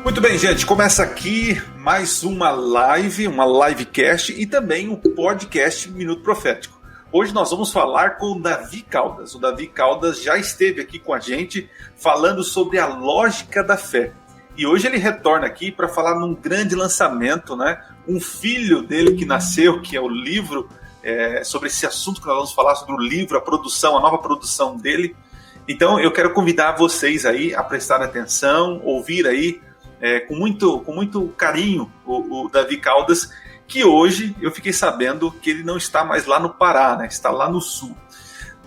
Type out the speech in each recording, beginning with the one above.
Muito bem, gente, começa aqui mais uma livecast e também o podcast Minuto Profético. Hoje nós vamos falar com o Davi Caldas. O Davi Caldas já esteve aqui com a gente falando sobre a lógica da fé. E hoje ele retorna aqui para falar num grande lançamento, né? Um filho dele que nasceu, que é o livro, sobre esse assunto que nós vamos falar, sobre o livro, a produção, a nova produção dele. Então eu quero convidar vocês aí a prestar atenção, ouvir aí com muito carinho o Davi Caldas, que hoje eu fiquei sabendo que ele não está mais lá no Pará, né? Está lá no Sul.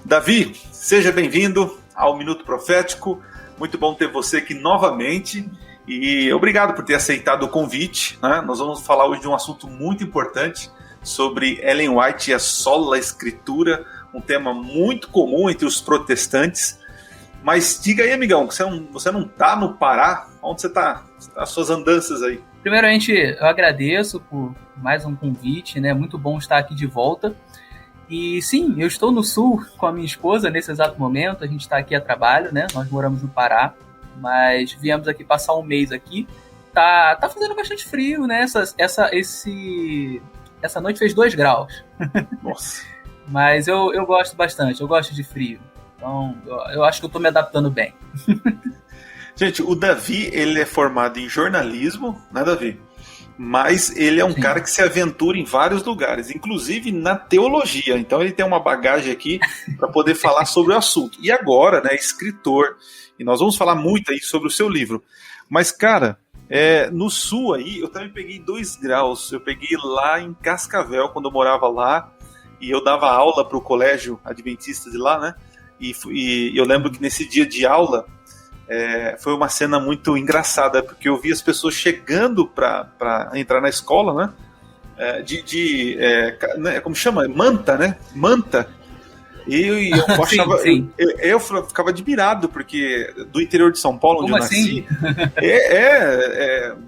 Davi, seja bem-vindo ao Minuto Profético, muito bom ter você aqui novamente e obrigado por ter aceitado o convite, né? Nós vamos falar hoje de um assunto muito importante sobre Ellen White e a sola escritura, um tema muito comum entre os protestantes. Mas diga aí, amigão, você não está no Pará? Onde você está? As suas andanças aí. Primeiramente, eu agradeço por mais um convite, né? Muito bom estar aqui de volta. E sim, eu estou no Sul com a minha esposa nesse exato momento. A gente está aqui a trabalho, né? Nós moramos no Pará, mas viemos aqui passar um mês aqui. Tá fazendo bastante frio, né? Essa noite fez 2 graus. Nossa. Mas eu gosto bastante, eu gosto de frio. Então, eu acho que eu estou me adaptando bem. Gente, o Davi, ele é formado em jornalismo, né, Davi? Mas ele é um cara que se aventura em vários lugares, inclusive na teologia. Então ele tem uma bagagem aqui para poder falar sobre o assunto. E agora, né, escritor. E nós vamos falar muito aí sobre o seu livro. Mas, cara, no Sul aí, eu também peguei 2 graus. Eu peguei lá em Cascavel, quando eu morava lá. E eu dava aula para o colégio adventista de lá, né? E eu lembro que nesse dia de aula foi uma cena muito engraçada, porque eu vi as pessoas chegando para entrar na escola, né? Como chama? Manta, né? Manta. E eu achava, eu ficava admirado, porque do interior de São Paulo, onde eu nasci,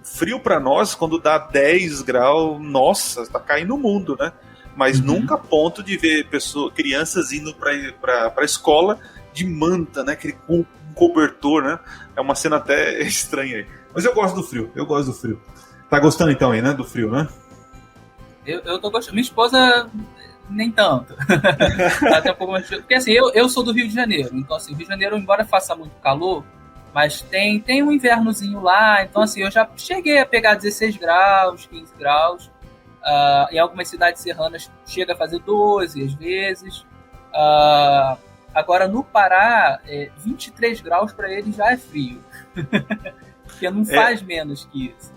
frio para nós, quando dá 10 graus, nossa, tá caindo o mundo, né? Mas nunca a ponto de ver crianças indo para a escola de manta, né? Aquele cobertor, né? É uma cena até estranha aí. Mas eu gosto do frio, Tá gostando então aí, né? Do frio, né? Eu tô gostando. Minha esposa, nem tanto. Até um pouco mais... Porque assim, eu sou do Rio de Janeiro. Então assim, o Rio de Janeiro, embora faça muito calor, mas tem um invernozinho lá. Então assim, eu já cheguei a pegar 16 graus, 15 graus. Em algumas cidades serranas chega a fazer 12 às vezes. Agora no Pará, 23 graus para eles já é frio. Porque não faz menos que isso.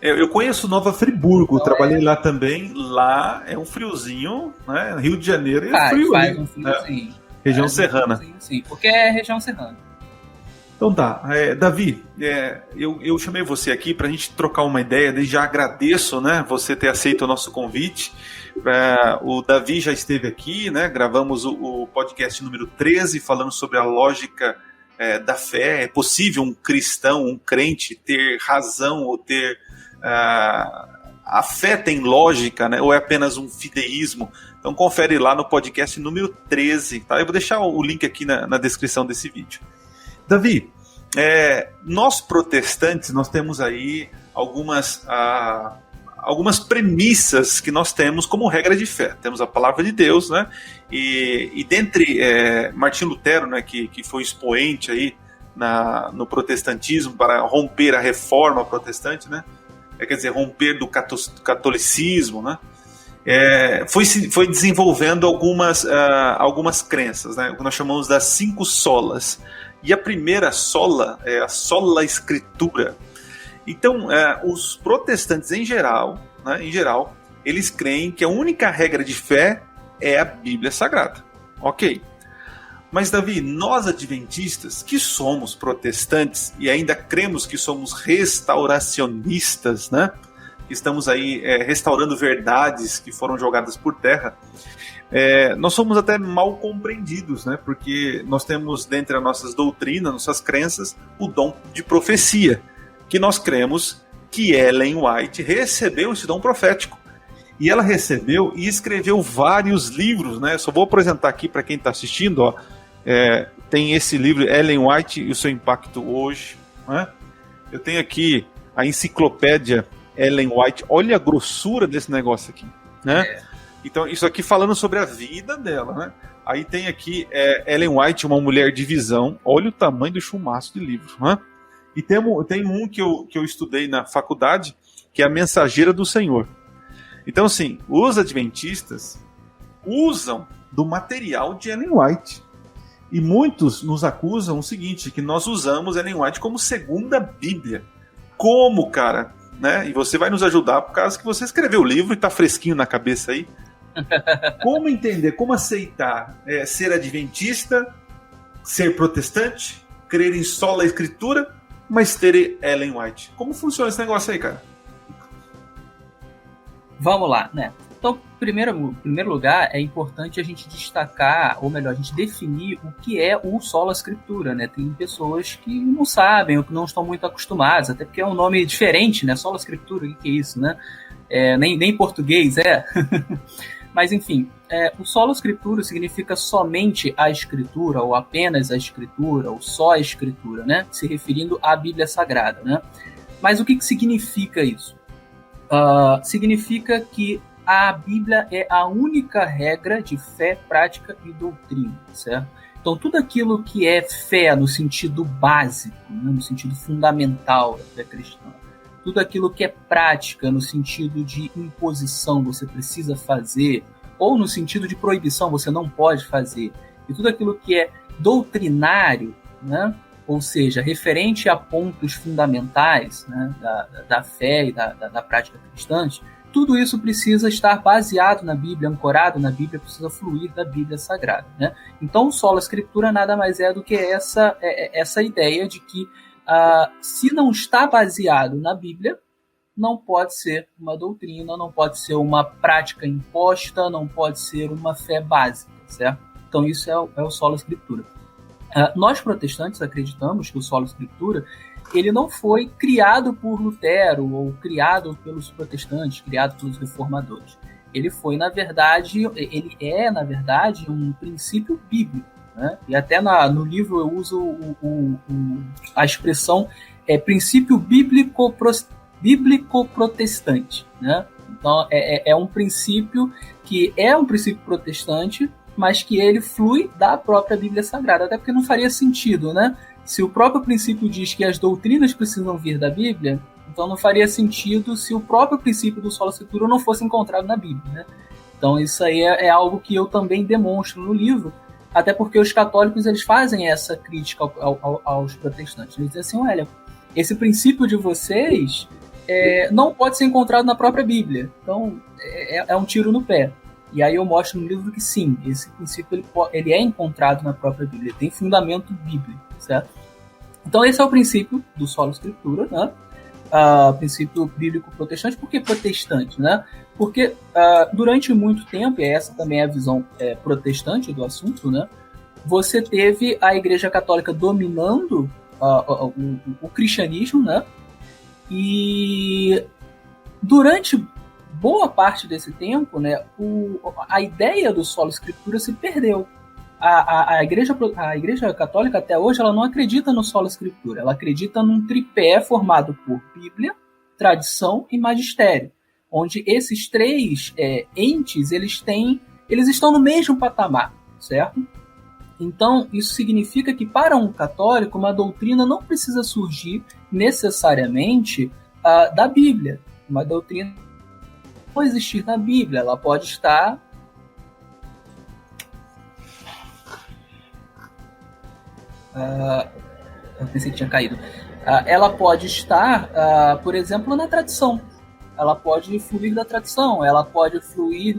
Eu conheço Nova Friburgo, então, trabalhei lá também. Lá é um friozinho, né? Rio de Janeiro é frio. Faz um friozinho. Região serrana. Sim, porque é região serrana. Então tá, Davi, eu chamei você aqui para a gente trocar uma ideia, desde já agradeço, né, você ter aceito o nosso convite. O Davi já esteve aqui, né, gravamos o podcast número 13, falando sobre a lógica da fé. É possível um cristão, um crente, ter razão ou ter... a fé tem lógica, né, ou é apenas um fideísmo? Então confere lá no podcast número 13, tá? Eu vou deixar o link aqui na descrição desse vídeo. Davi, nós protestantes, nós temos aí algumas premissas que nós temos como regra de fé. Temos a palavra de Deus, né? E dentre Martinho Lutero, né, que foi expoente aí no protestantismo para romper a reforma protestante, né? Quer dizer, romper do catolicismo, né? Foi desenvolvendo algumas crenças, né? O que nós chamamos das 5 solas. E a primeira sola é a sola escritura. Então, os protestantes em geral, eles creem que a única regra de fé é a Bíblia Sagrada. Ok. Mas, Davi, nós adventistas, que somos protestantes e ainda cremos que somos restauracionistas, né? Que estamos aí restaurando verdades que foram jogadas por terra, nós somos até mal compreendidos, né? Porque nós temos dentre as nossas doutrinas, nossas crenças, o dom de profecia, que nós cremos que Ellen White recebeu esse dom profético. E ela recebeu e escreveu vários livros, né? Eu só vou apresentar aqui para quem está assistindo, ó. Tem esse livro, Ellen White e o seu impacto hoje, né? Eu tenho aqui a enciclopédia Ellen White. Olha a grossura desse negócio aqui, né? Então, isso aqui falando sobre a vida dela, né? Aí tem aqui Ellen White, uma mulher de visão. Olha o tamanho do chumaço de livro, né? E tem um que eu estudei na faculdade, que é a Mensageira do Senhor. Então, assim, os adventistas usam do material de Ellen White. E muitos nos acusam o seguinte, que nós usamos Ellen White como segunda Bíblia. Como, cara? Né? E você vai nos ajudar por causa que você escreveu o livro e está fresquinho na cabeça aí. Como entender, como aceitar ser adventista, ser protestante, crer em sola escritura, mas ter Ellen White? Como funciona esse negócio aí, cara? Vamos lá, né? Então, em primeiro lugar, é importante a gente destacar, ou melhor, a gente definir o que é o sola escritura, né? Tem pessoas que não sabem ou que não estão muito acostumadas, até porque é um nome diferente, né? Sola escritura, o que é isso, né? Nem em português é. Mas, enfim, o sola escritura significa somente a escritura, ou apenas a escritura, ou só a escritura, né? Se referindo à Bíblia Sagrada, né? Mas o que significa isso? Significa que a Bíblia é a única regra de fé, prática e doutrina, certo? Então, tudo aquilo que é fé no sentido básico, né, no sentido fundamental da fé cristã, tudo aquilo que é prática no sentido de imposição, você precisa fazer, ou no sentido de proibição, você não pode fazer, e tudo aquilo que é doutrinário, né, ou seja, referente a pontos fundamentais, né, da fé e da prática cristã, tudo isso precisa estar baseado na Bíblia, ancorado na Bíblia, precisa fluir da Bíblia Sagrada, né? Então, o sola escritura nada mais é do que essa ideia de que se não está baseado na Bíblia, não pode ser uma doutrina, não pode ser uma prática imposta, não pode ser uma fé básica, certo? Então, isso é o sola escritura. Nós protestantes acreditamos que o sola escritura ele não foi criado por Lutero ou criado pelos protestantes, criado pelos reformadores. Ele é, na verdade, um princípio bíblico, né? E até no livro eu uso a expressão princípio bíblico-protestante, né? Então, é um princípio que é um princípio protestante, mas que ele flui da própria Bíblia Sagrada, até porque não faria sentido, né? Se o próprio princípio diz que as doutrinas precisam vir da Bíblia, então não faria sentido se o próprio princípio do sola escritura não fosse encontrado na Bíblia, né? Então isso aí é algo que eu também demonstro no livro, até porque os católicos eles fazem essa crítica aos protestantes. Eles dizem assim, olha, esse princípio de vocês não pode ser encontrado na própria Bíblia. Então é um tiro no pé. E aí eu mostro no livro que sim, esse princípio ele é encontrado na própria Bíblia, tem fundamento bíblico, certo? Então esse é o princípio do sola escritura, né? Princípio bíblico protestante. Por que protestante, né? Porque durante muito tempo, e essa também é a visão protestante do assunto, né? Você teve a Igreja Católica dominando o cristianismo, né? E durante boa parte desse tempo, né, a ideia do sola escritura se perdeu. A igreja Católica até hoje ela não acredita no sola escritura, ela acredita num tripé formado por Bíblia, tradição e magistério, onde esses três entes eles estão no mesmo patamar, certo? Então isso significa que para um católico uma doutrina não precisa surgir necessariamente da Bíblia. Uma doutrina não existir na Bíblia, ela pode estar eu pensei que tinha caído. Ela pode estar, por exemplo, na tradição. Ela pode fluir da tradição, ela pode fluir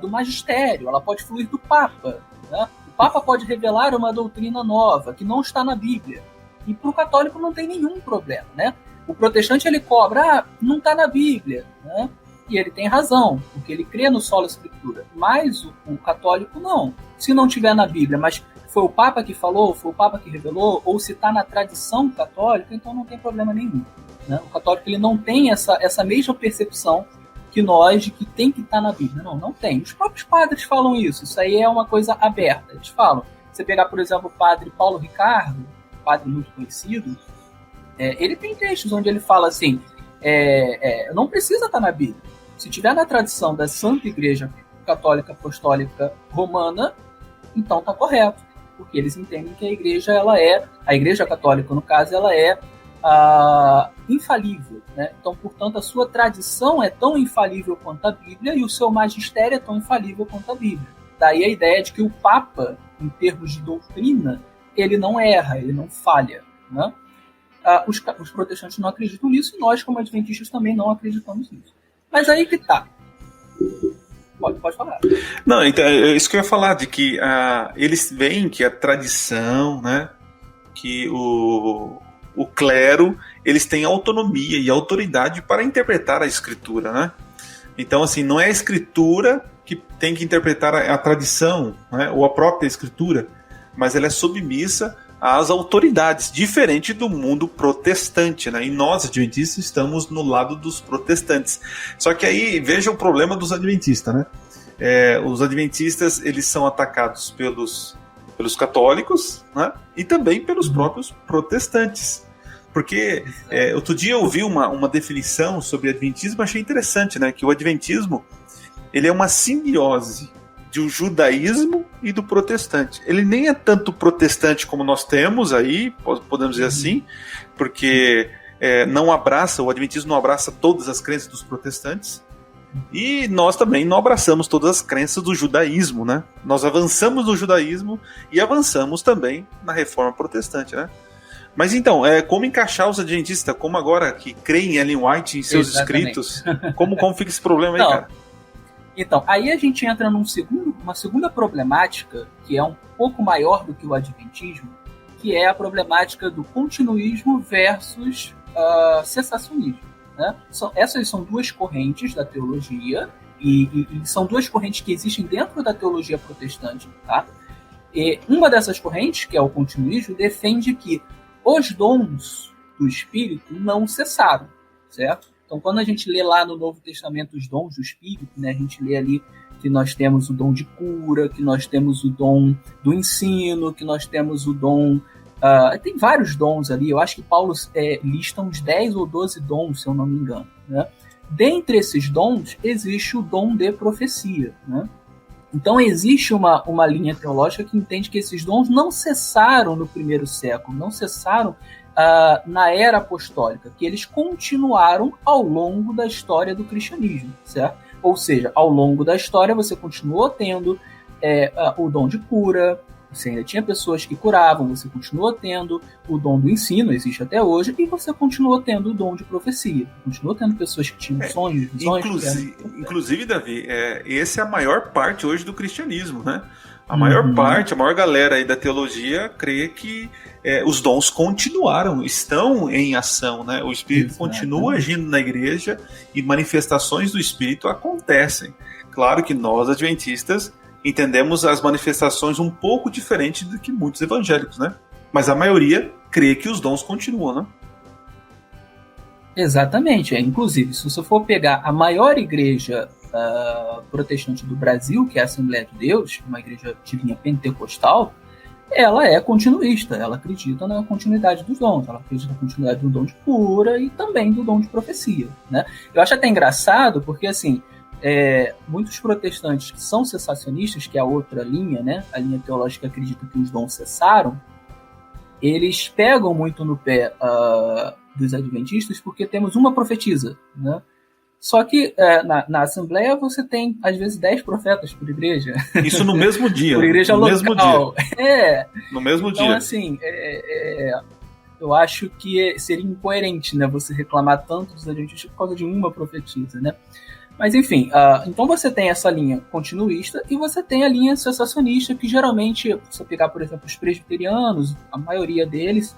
do magistério, ela pode fluir do Papa, né? O Papa pode revelar uma doutrina nova que não está na Bíblia. E para o católico não tem nenhum problema, né? O protestante ele cobra, não está na Bíblia, né? E ele tem razão, porque ele crê no sola escritura. Mas o católico não. Se não tiver na Bíblia, mas foi o Papa que falou, foi o Papa que revelou, ou se está na tradição católica, então não tem problema nenhum, né? O católico ele não tem essa mesma percepção que nós, de que tem que estar na Bíblia. Não tem. Os próprios padres falam isso. Isso aí é uma coisa aberta. Eles falam. Você pegar, por exemplo, o padre Paulo Ricardo, padre muito conhecido, Ele tem textos onde ele fala assim, não precisa estar na Bíblia. Se tiver na tradição da Santa Igreja Católica Apostólica Romana, então está correto, porque eles entendem que a Igreja Católica, no caso, ela é infalível, né? Então, portanto, a sua tradição é tão infalível quanto a Bíblia e o seu magistério é tão infalível quanto a Bíblia. Daí a ideia de que o Papa, em termos de doutrina, ele não erra, ele não falha, né? Os protestantes não acreditam nisso e nós, como adventistas, também não acreditamos nisso. Mas aí que tá. Pode falar. Não, então, é isso que eu ia falar, de que eles veem que a tradição, né, que o clero, eles têm autonomia e autoridade para interpretar a escritura, né? Então, assim, não é a escritura que tem que interpretar a tradição, né, ou a própria escritura, mas ela é submissa às autoridades, diferente do mundo protestante, né? E nós, adventistas, estamos no lado dos protestantes. Só que aí, veja o problema dos adventistas, né? Os adventistas, eles são atacados pelos católicos, né? E também pelos próprios protestantes. Porque outro dia eu vi uma definição sobre adventismo, achei interessante, né? Que o adventismo, ele é uma simbiose do judaísmo e do protestante. Ele nem é tanto protestante como nós temos aí, podemos dizer assim, porque o adventismo não abraça todas as crenças dos protestantes, e nós também não abraçamos todas as crenças do judaísmo, né? Nós avançamos no judaísmo e avançamos também na reforma protestante, né? Mas então, como encaixar os adventistas, como agora que creem em Ellen White em seus escritos, como fica esse problema aí, cara? Então, aí a gente entra numa segunda problemática, que é um pouco maior do que o adventismo, que é a problemática do continuismo versus cessacionismo, né? Essas são duas correntes da teologia, e são duas correntes que existem dentro da teologia protestante, tá? E uma dessas correntes, que é o continuismo, defende que os dons do Espírito não cessaram, certo? Então, quando a gente lê lá no Novo Testamento os dons do Espírito, né, a gente lê ali que nós temos o dom de cura, que nós temos o dom do ensino, que nós temos o dom... tem vários dons ali, eu acho que Paulo lista uns 10 ou 12 dons, se eu não me engano, né? Dentre esses dons, existe o dom de profecia, né? Então, existe uma linha teológica que entende que esses dons não cessaram no primeiro século, não cessaram na era apostólica, que eles continuaram ao longo da história do cristianismo, certo? Ou seja, ao longo da história você continuou tendo o dom de cura, você ainda tinha pessoas que curavam, você continuou tendo o dom do ensino, existe até hoje, e você continuou tendo o dom de profecia, continuou tendo pessoas que tinham sonhos, visões... Inclusive, Davi, essa é a maior parte hoje do cristianismo, né? A maior parte, a maior galera aí da teologia crê que os dons continuaram, estão em ação, né? O Espírito continua agindo na igreja e manifestações do Espírito acontecem. Claro que nós, adventistas, entendemos as manifestações um pouco diferente do que muitos evangélicos, né? Mas a maioria crê que os dons continuam, né? Exatamente. Inclusive, se você for pegar a maior igreja protestante do Brasil, que é a Assembleia de Deus, uma igreja de linha pentecostal, ela é continuista, ela acredita na continuidade dos dons, ela acredita na continuidade do dom de cura e também do dom de profecia, né? Eu acho até engraçado porque, assim, muitos protestantes que são cessacionistas, que é a outra linha, né, a linha teológica que acredita que os dons cessaram, eles pegam muito no pé dos adventistas porque temos uma profetisa, né? Só que na Assembleia você tem, às vezes, 10 profetas por igreja. Isso no mesmo dia. Por igreja no local. Mesmo dia. No mesmo então, dia. Assim, eu acho que seria incoerente, né, você reclamar tanto dos adventistas por causa de uma profetisa, né? Mas, enfim, então você tem essa linha continuista e você tem a linha cessacionista, que geralmente, se você pegar, por exemplo, os presbiterianos, a maioria deles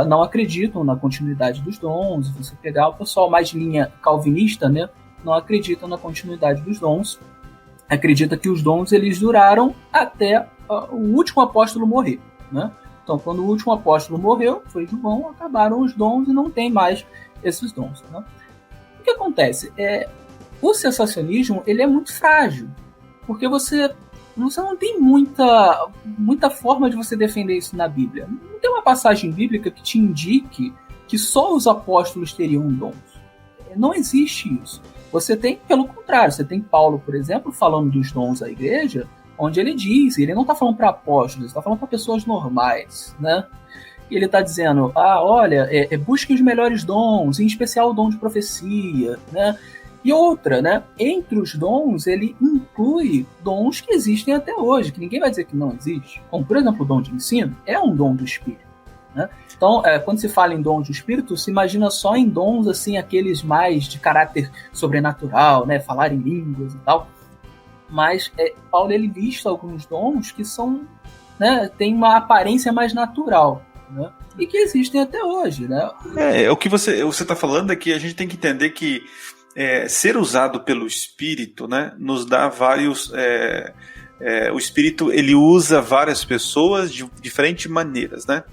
não acreditam na continuidade dos dons. Se você pegar o pessoal mais de linha calvinista, né, não acreditam na continuidade dos dons. Acredita que os dons eles duraram até o último apóstolo morrer, né? Então, quando o último apóstolo morreu, foi João, acabaram os dons e não tem mais esses dons, né? O que acontece? O cessacionismo ele é muito frágil, porque você não tem muita forma de você defender isso na Bíblia. Não tem uma passagem bíblica que te indique que só os apóstolos teriam dons. Não existe isso. Você tem, pelo contrário, você tem Paulo, por exemplo, falando dos dons da igreja, onde ele diz, ele não está falando para apóstolos, ele está falando para pessoas normais, né? E ele está dizendo, olha, busque os melhores dons, em especial o dom de profecia, né? E outra, né? Entre os dons, ele inclui dons que existem até hoje, que ninguém vai dizer que não existe. Como, por exemplo, o dom de ensino é um dom do Espírito, né? Então, quando se fala em dom do Espírito, se imagina só em dons, assim, aqueles mais de caráter sobrenatural, né? Falar em línguas e tal. Mas Paulo, ele lista alguns dons que são, né? Tem uma aparência mais natural, né? E que existem até hoje, né? O que você está falando é que a gente tem que entender que ser usado pelo Espírito, né, nos dá vários... o Espírito, ele usa várias pessoas de diferentes maneiras, né?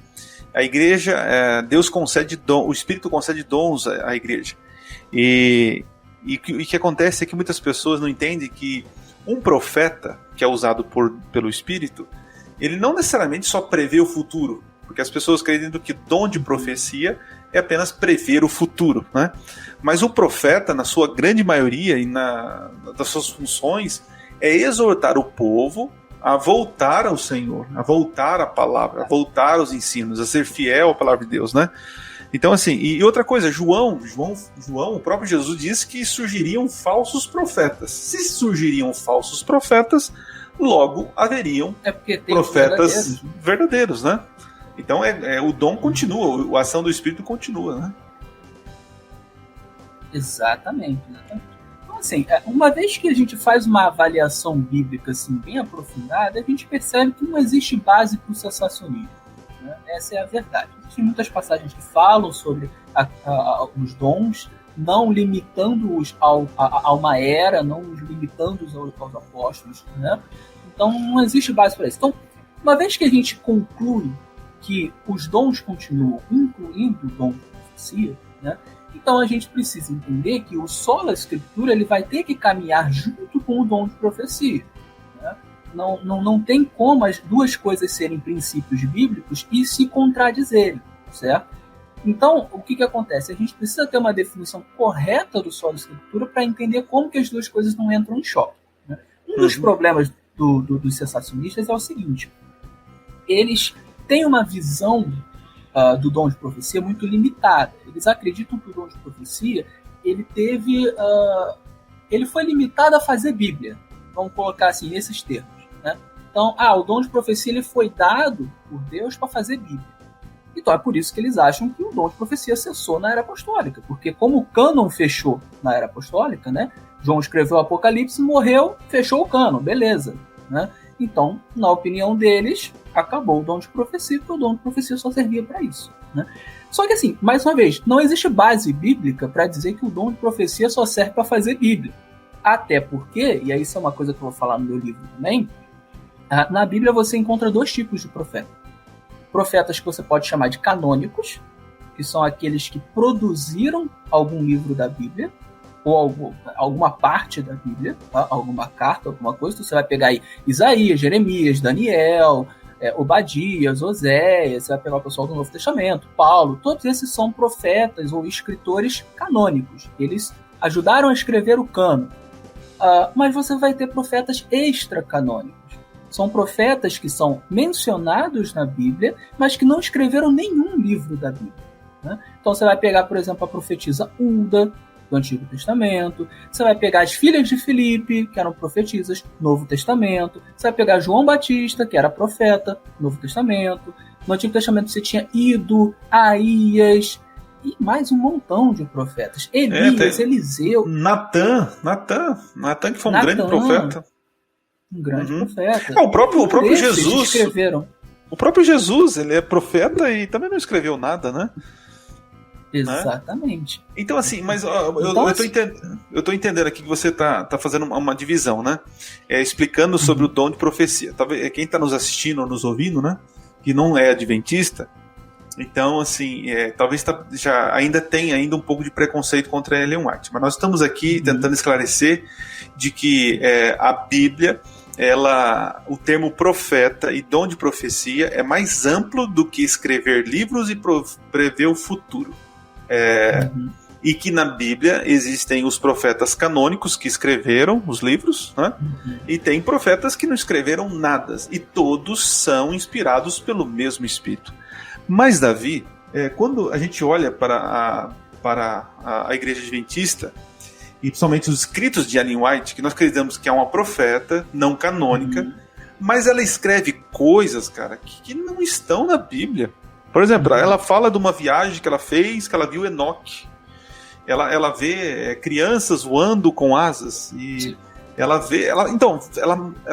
A igreja, Deus concede dons, o Espírito concede dons à igreja. E o que acontece é que muitas pessoas não entendem que um profeta, que é usado pelo Espírito, ele não necessariamente só prevê o futuro, porque as pessoas acreditam que dom de profecia é apenas prever o futuro, né? Mas o profeta, na sua grande maioria e das suas funções, é exortar o povo a voltar ao Senhor, a voltar à palavra, a voltar aos ensinos, a ser fiel à palavra de Deus, né? Então, assim, e outra coisa, João, o próprio Jesus disse que surgiriam falsos profetas. Se surgiriam falsos profetas, logo haveriam profetas verdadeiros, né? Então, o dom continua, a ação do Espírito continua, né? Exatamente. Então, assim, uma vez que a gente faz uma avaliação bíblica assim, bem aprofundada, a gente percebe que não existe base para o sensacionismo, né? Essa é a verdade. Existem muitas passagens que falam sobre os dons, não limitando-os a uma era, não os limitando-os aos apóstolos, né? Então, não existe base para isso. Então, uma vez que a gente conclui que os dons continuam, incluindo o dom de profecia, né? Então a gente precisa entender que o sola escritura ele vai ter que caminhar junto com o dom de profecia, né? Não tem como as duas coisas serem princípios bíblicos e se contradizerem, certo? Então, o que acontece? A gente precisa ter uma definição correta do sola escritura para entender como que as duas coisas não entram em choque, né? Um dos problemas dos sensacionistas é o seguinte: eles têm uma visão do dom de profecia muito limitada. Eles acreditam que o dom de profecia ele foi limitado a fazer Bíblia. Vamos colocar assim, nesses termos, né? Então, o dom de profecia ele foi dado por Deus para fazer Bíblia. Então é por isso que eles acham que o dom de profecia cessou na era apostólica, porque como o cânon fechou na era apostólica, né? João escreveu o Apocalipse, morreu, fechou o cânon, beleza, né? Então, na opinião deles, acabou o dom de profecia, porque o dom de profecia só servia para isso, né? Só que assim, mais uma vez, não existe base bíblica para dizer que o dom de profecia só serve para fazer Bíblia. Até porque, e aí isso é uma coisa que eu vou falar no meu livro também, na Bíblia você encontra dois tipos de profeta. Profetas que você pode chamar de canônicos, que são aqueles que produziram algum livro da Bíblia, ou alguma parte da Bíblia, tá? Alguma carta, alguma coisa. Então você vai pegar aí Isaías, Jeremias, Daniel, Obadias, Oséias, você vai pegar o pessoal do Novo Testamento, Paulo, todos esses são profetas ou escritores canônicos. Eles ajudaram a escrever o cânon. Mas você vai ter profetas extra-canônicos. São profetas que são mencionados na Bíblia, mas que não escreveram nenhum livro da Bíblia, né? Então você vai pegar, por exemplo, a profetisa Hulda, do Antigo Testamento. Você vai pegar as filhas de Filipe, que eram profetisas, Novo Testamento. Você vai pegar João Batista, que era profeta, Novo Testamento. No Antigo Testamento você tinha Ido, Aías e mais um montão de profetas. Elias, Eliseu. Natan, que foi um grande profeta. Um grande profeta. O próprio Jesus. Escreveram. O próprio Jesus, ele é profeta e também não escreveu nada, né? Exatamente. Né? Então, assim, mas eu tô entendendo aqui que você tá fazendo uma divisão, né? Explicando sobre o dom de profecia. Talvez quem está nos assistindo ou nos ouvindo, né? Que não é adventista, então, assim, talvez ainda tenha um pouco de preconceito contra a Ellen White. Mas nós estamos aqui tentando esclarecer de que a Bíblia o termo profeta e dom de profecia é mais amplo do que escrever livros e prever o futuro. E que na Bíblia existem os profetas canônicos que escreveram os livros, né? E tem profetas que não escreveram nada, e todos são inspirados pelo mesmo Espírito. Mas Davi, quando a gente olha para a Igreja Adventista, e principalmente os escritos de Ellen White, que nós acreditamos que é uma profeta não canônica, mas ela escreve coisas, cara, que não estão na Bíblia. Por exemplo, ela fala de uma viagem que ela fez, que ela viu Enoque. Ela vê crianças voando com asas, e ela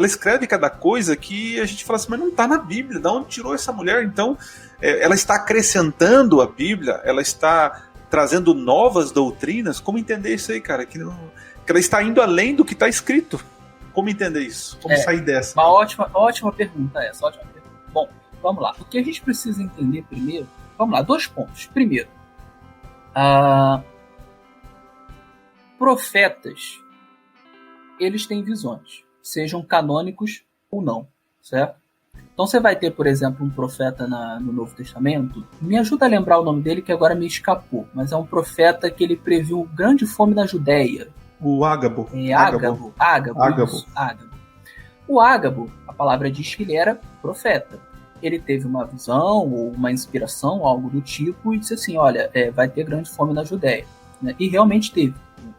escreve cada coisa que a gente fala assim, mas não está na Bíblia, de onde tirou essa mulher? Então, ela está acrescentando a Bíblia, ela está trazendo novas doutrinas. Como entender isso aí, cara? Que ela está indo além do que está escrito. Como entender isso? Como sair dessa? Uma ótima pergunta essa, ótima pergunta. Bom, vamos lá. O que a gente precisa entender primeiro, vamos lá, 2 pontos. Primeiro, profetas, eles têm visões, sejam canônicos ou não, certo? Então você vai ter, por exemplo, um profeta no Novo Testamento, me ajuda a lembrar o nome dele que agora me escapou, mas é um profeta que ele previu grande fome na Judéia. O Ágabo. Ágabo. O Ágabo, a palavra diz que ele era profeta. Ele teve uma visão ou uma inspiração, algo do tipo, e disse assim, olha, vai ter grande fome na Judéia. Né? E realmente teve.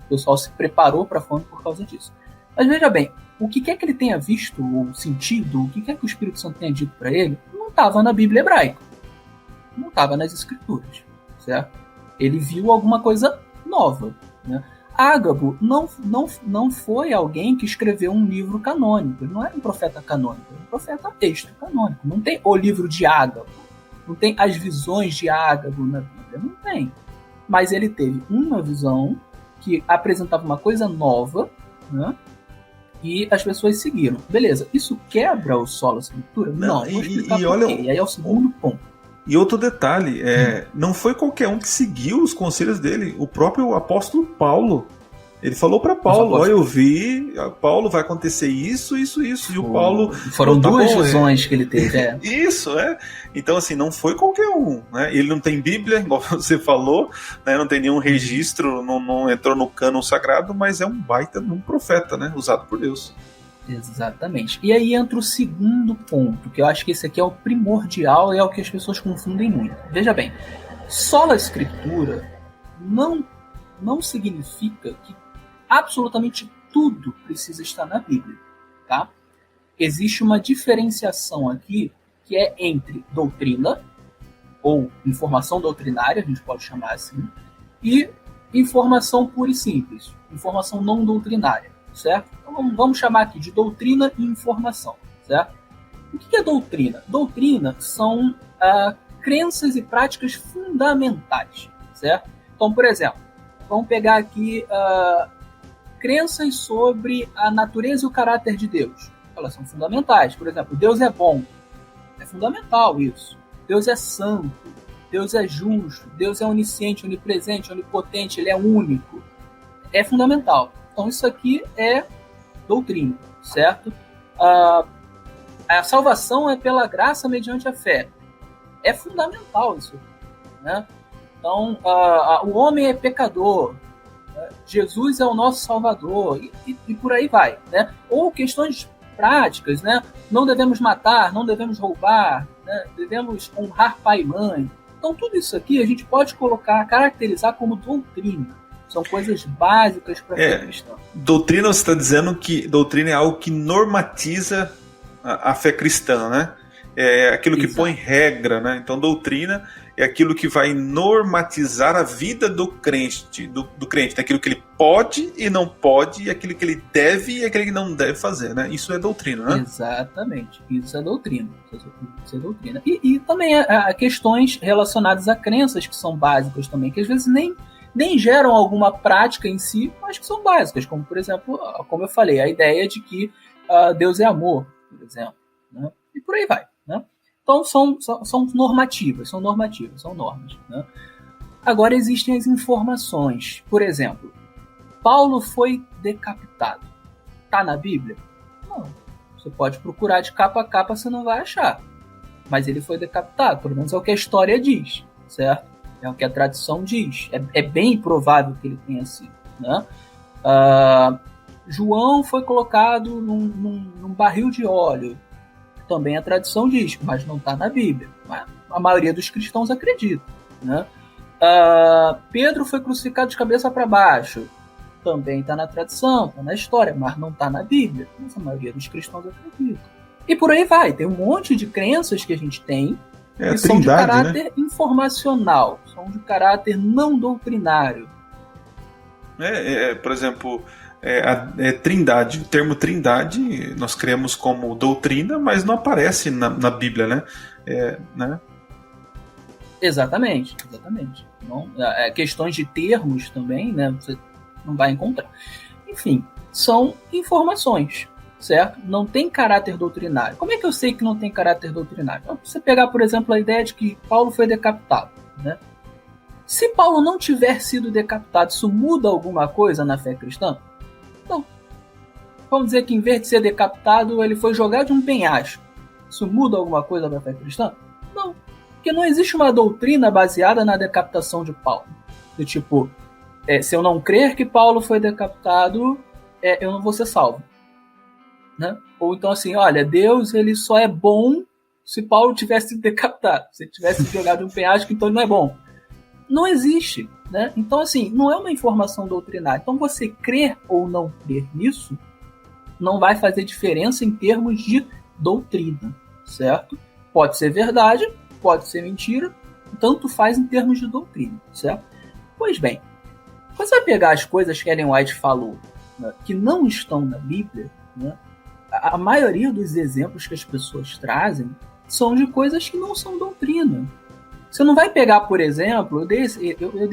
O pessoal se preparou para a fome por causa disso. Mas veja bem, o que quer que ele tenha visto ou sentido, o que quer que o Espírito Santo tenha dito para ele, não estava na Bíblia hebraica. Não estava nas Escrituras, certo? Ele viu alguma coisa nova. Né? Ágabo não foi alguém que escreveu um livro canônico. Ele não era um profeta canônico, ele era um profeta extra-canônico. Não tem o livro de Ágabo, não tem as visões de Ágabo na Bíblia, não tem. Mas ele teve uma visão que apresentava uma coisa nova, né? E as pessoas seguiram. Beleza, isso quebra o solo escritura? Não, vou explicar por quê. E aí é o segundo ponto. E outro detalhe, não foi qualquer um que seguiu os conselhos dele. O próprio apóstolo Paulo, ele falou para Paulo, olha, eu vi, Paulo, vai acontecer isso. E o Paulo... Foram 2 visões que ele teve. Isso, Então, assim, não foi qualquer um. Né? Ele não tem Bíblia, igual você falou, né? Não tem nenhum registro, não entrou no cânon sagrado, mas é um baita de um profeta, né? Usado por Deus. Exatamente. E aí entra o segundo ponto, que eu acho que esse aqui é o primordial e é o que as pessoas confundem muito. Veja bem, sola escritura não significa que absolutamente tudo precisa estar na Bíblia, tá? Existe uma diferenciação aqui que é entre doutrina, ou informação doutrinária, a gente pode chamar assim, e informação pura e simples, informação não doutrinária, certo? Então vamos chamar aqui de doutrina e informação, certo? O que é doutrina? Doutrina são crenças e práticas fundamentais, certo? Então, por exemplo, vamos pegar aqui crenças sobre a natureza e o caráter de Deus. Elas são fundamentais. Por exemplo, Deus é bom. É fundamental isso. Deus é santo. Deus é justo. Deus é onisciente, onipresente, onipotente. Ele é único. É fundamental. Então, isso aqui é doutrina, certo? A salvação é pela graça mediante a fé. É fundamental isso, né? Então, o homem é pecador. Jesus é o nosso Salvador, e por aí vai, né? Ou questões práticas, né? Não devemos matar, não devemos roubar, né? Devemos honrar pai e mãe. Então tudo isso aqui a gente pode caracterizar como doutrina. São coisas básicas para a fé cristã. Doutrina, você está dizendo que doutrina é algo que normatiza a fé cristã, né? É aquilo que põe regra, né? Então doutrina é aquilo que vai normatizar a vida do crente, do crente, aquilo que ele pode e não pode, e aquilo que ele deve e aquilo que não deve fazer, né? Isso é doutrina, né? Exatamente, isso é doutrina. Isso é doutrina. E também há questões relacionadas a crenças que são básicas também, que às vezes nem geram alguma prática em si, mas que são básicas, como por exemplo, como eu falei, a ideia de que Deus é amor, por exemplo, né? E por aí vai, né? Então são normativas, são normas, né? Agora existem as informações. Por exemplo, Paulo foi decapitado. Está na Bíblia? Não, Você pode procurar de capa a capa, você não vai achar. Mas ele foi decapitado, pelo menos é o que a história diz, certo? É o que a tradição diz. É bem provável que ele tenha sido, né? João foi colocado num barril de óleo. Também a tradição diz, mas não está na Bíblia. Mas a maioria dos cristãos acredita, né? Pedro foi crucificado de cabeça para baixo. Também está na tradição, está na história, mas não está na Bíblia. Mas a maioria dos cristãos acredita. E por aí vai. Tem um monte de crenças que a gente tem que são de caráter, né, informacional, são de caráter não doutrinário. Por exemplo, trindade. O termo trindade nós criamos como doutrina, mas não aparece na Bíblia, né? Né? Exatamente. Não, questões de termos também, né? Você não vai encontrar. Enfim, são informações, certo? Não tem caráter doutrinário. Como é que eu sei que não tem caráter doutrinário? Então, você pegar, por exemplo, a ideia de que Paulo foi decapitado, né? Se Paulo não tiver sido decapitado, isso muda alguma coisa na fé cristã? Não. Vamos dizer que em vez de ser decapitado, ele foi jogado de um penhasco. Isso muda alguma coisa na fé cristã? Não. Porque não existe uma doutrina baseada na decapitação de Paulo. Do tipo, se eu não crer que Paulo foi decapitado, eu não vou ser salvo. Né? Ou então assim, olha, Deus ele só é bom se Paulo tivesse sido decapitado. Se ele tivesse jogado de um penhasco, então ele não é bom. Não existe, né? Então, assim, não é uma informação doutrinária. Então, você crer ou não crer nisso não vai fazer diferença em termos de doutrina, certo? Pode ser verdade, pode ser mentira, tanto faz em termos de doutrina, certo? Pois bem, você vai pegar as coisas que Ellen White falou, né, que não estão na Bíblia, né? A maioria dos exemplos que as pessoas trazem são de coisas que não são doutrina. Você não vai pegar, por exemplo, eu dei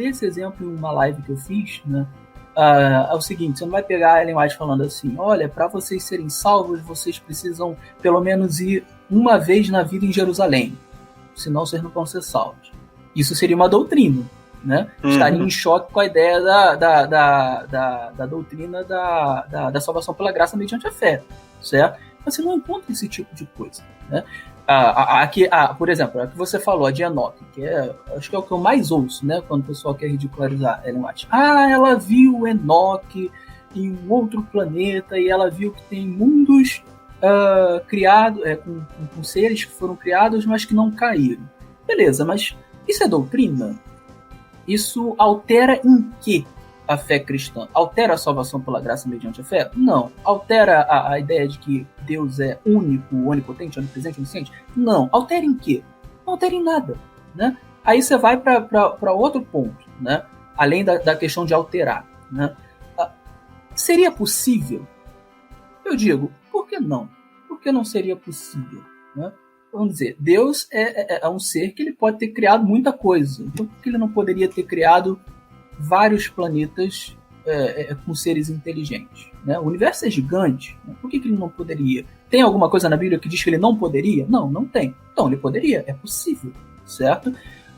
esse exemplo em uma live que eu fiz, né? É o seguinte, você não vai pegar a Ellen White falando assim, olha, para vocês serem salvos, vocês precisam pelo menos ir uma vez na vida em Jerusalém, senão vocês não vão ser salvos. Isso seria uma doutrina, né? Estaria em choque com a ideia da doutrina da salvação pela graça mediante a fé, certo? Mas você não encontra esse tipo de coisa, né? Por exemplo, a que você falou, a de Enoque, que acho que é o que eu mais ouço, né, quando o pessoal quer ridicularizar Ellen White. Ela viu Enoque em um outro planeta e ela viu que tem mundos criados, com seres que foram criados, mas que não caíram. Beleza, mas isso é doutrina? Isso altera em que a fé cristã? Altera a salvação pela graça mediante a fé? Não. Altera a ideia de que Deus é único, onipotente, onipresente, onisciente? Não. Altera em quê? Não altera em nada, né? Aí você vai para outro ponto, né? Além da questão de alterar, né? Seria possível? Eu digo, por que não? Por que não seria possível, né? Vamos dizer, Deus é um ser que ele pode ter criado muita coisa. Então, por que ele não poderia ter criado vários planetas com seres inteligentes, né? O universo é gigante, né? Por que ele não poderia? Tem alguma coisa na Bíblia que diz que ele não poderia? Não tem. Então ele poderia, é possível, certo?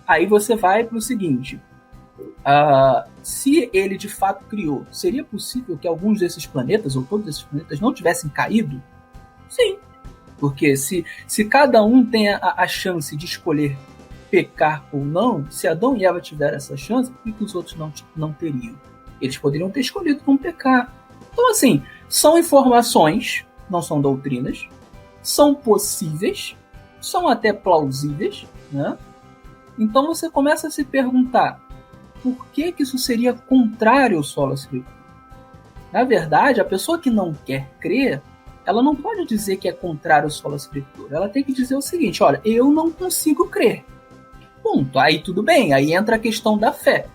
Aí você vai para o seguinte, se ele de fato criou, seria possível que alguns desses planetas, ou todos esses planetas, não tivessem caído? Sim, porque se cada um tem a chance de escolher pecar ou não, se Adão e Eva tiveram essa chance, por que os outros não teriam? Eles poderiam ter escolhido não pecar. Então, assim, são informações, não são doutrinas, são possíveis, são até plausíveis, né? Então você começa a se perguntar, por que isso seria contrário ao sola scriptura? Na verdade, a pessoa que não quer crer, ela não pode dizer que é contrário ao sola scriptura. Ela tem que dizer o seguinte, olha, eu não consigo crer. Ponto. Aí tudo bem, aí entra a questão da fé.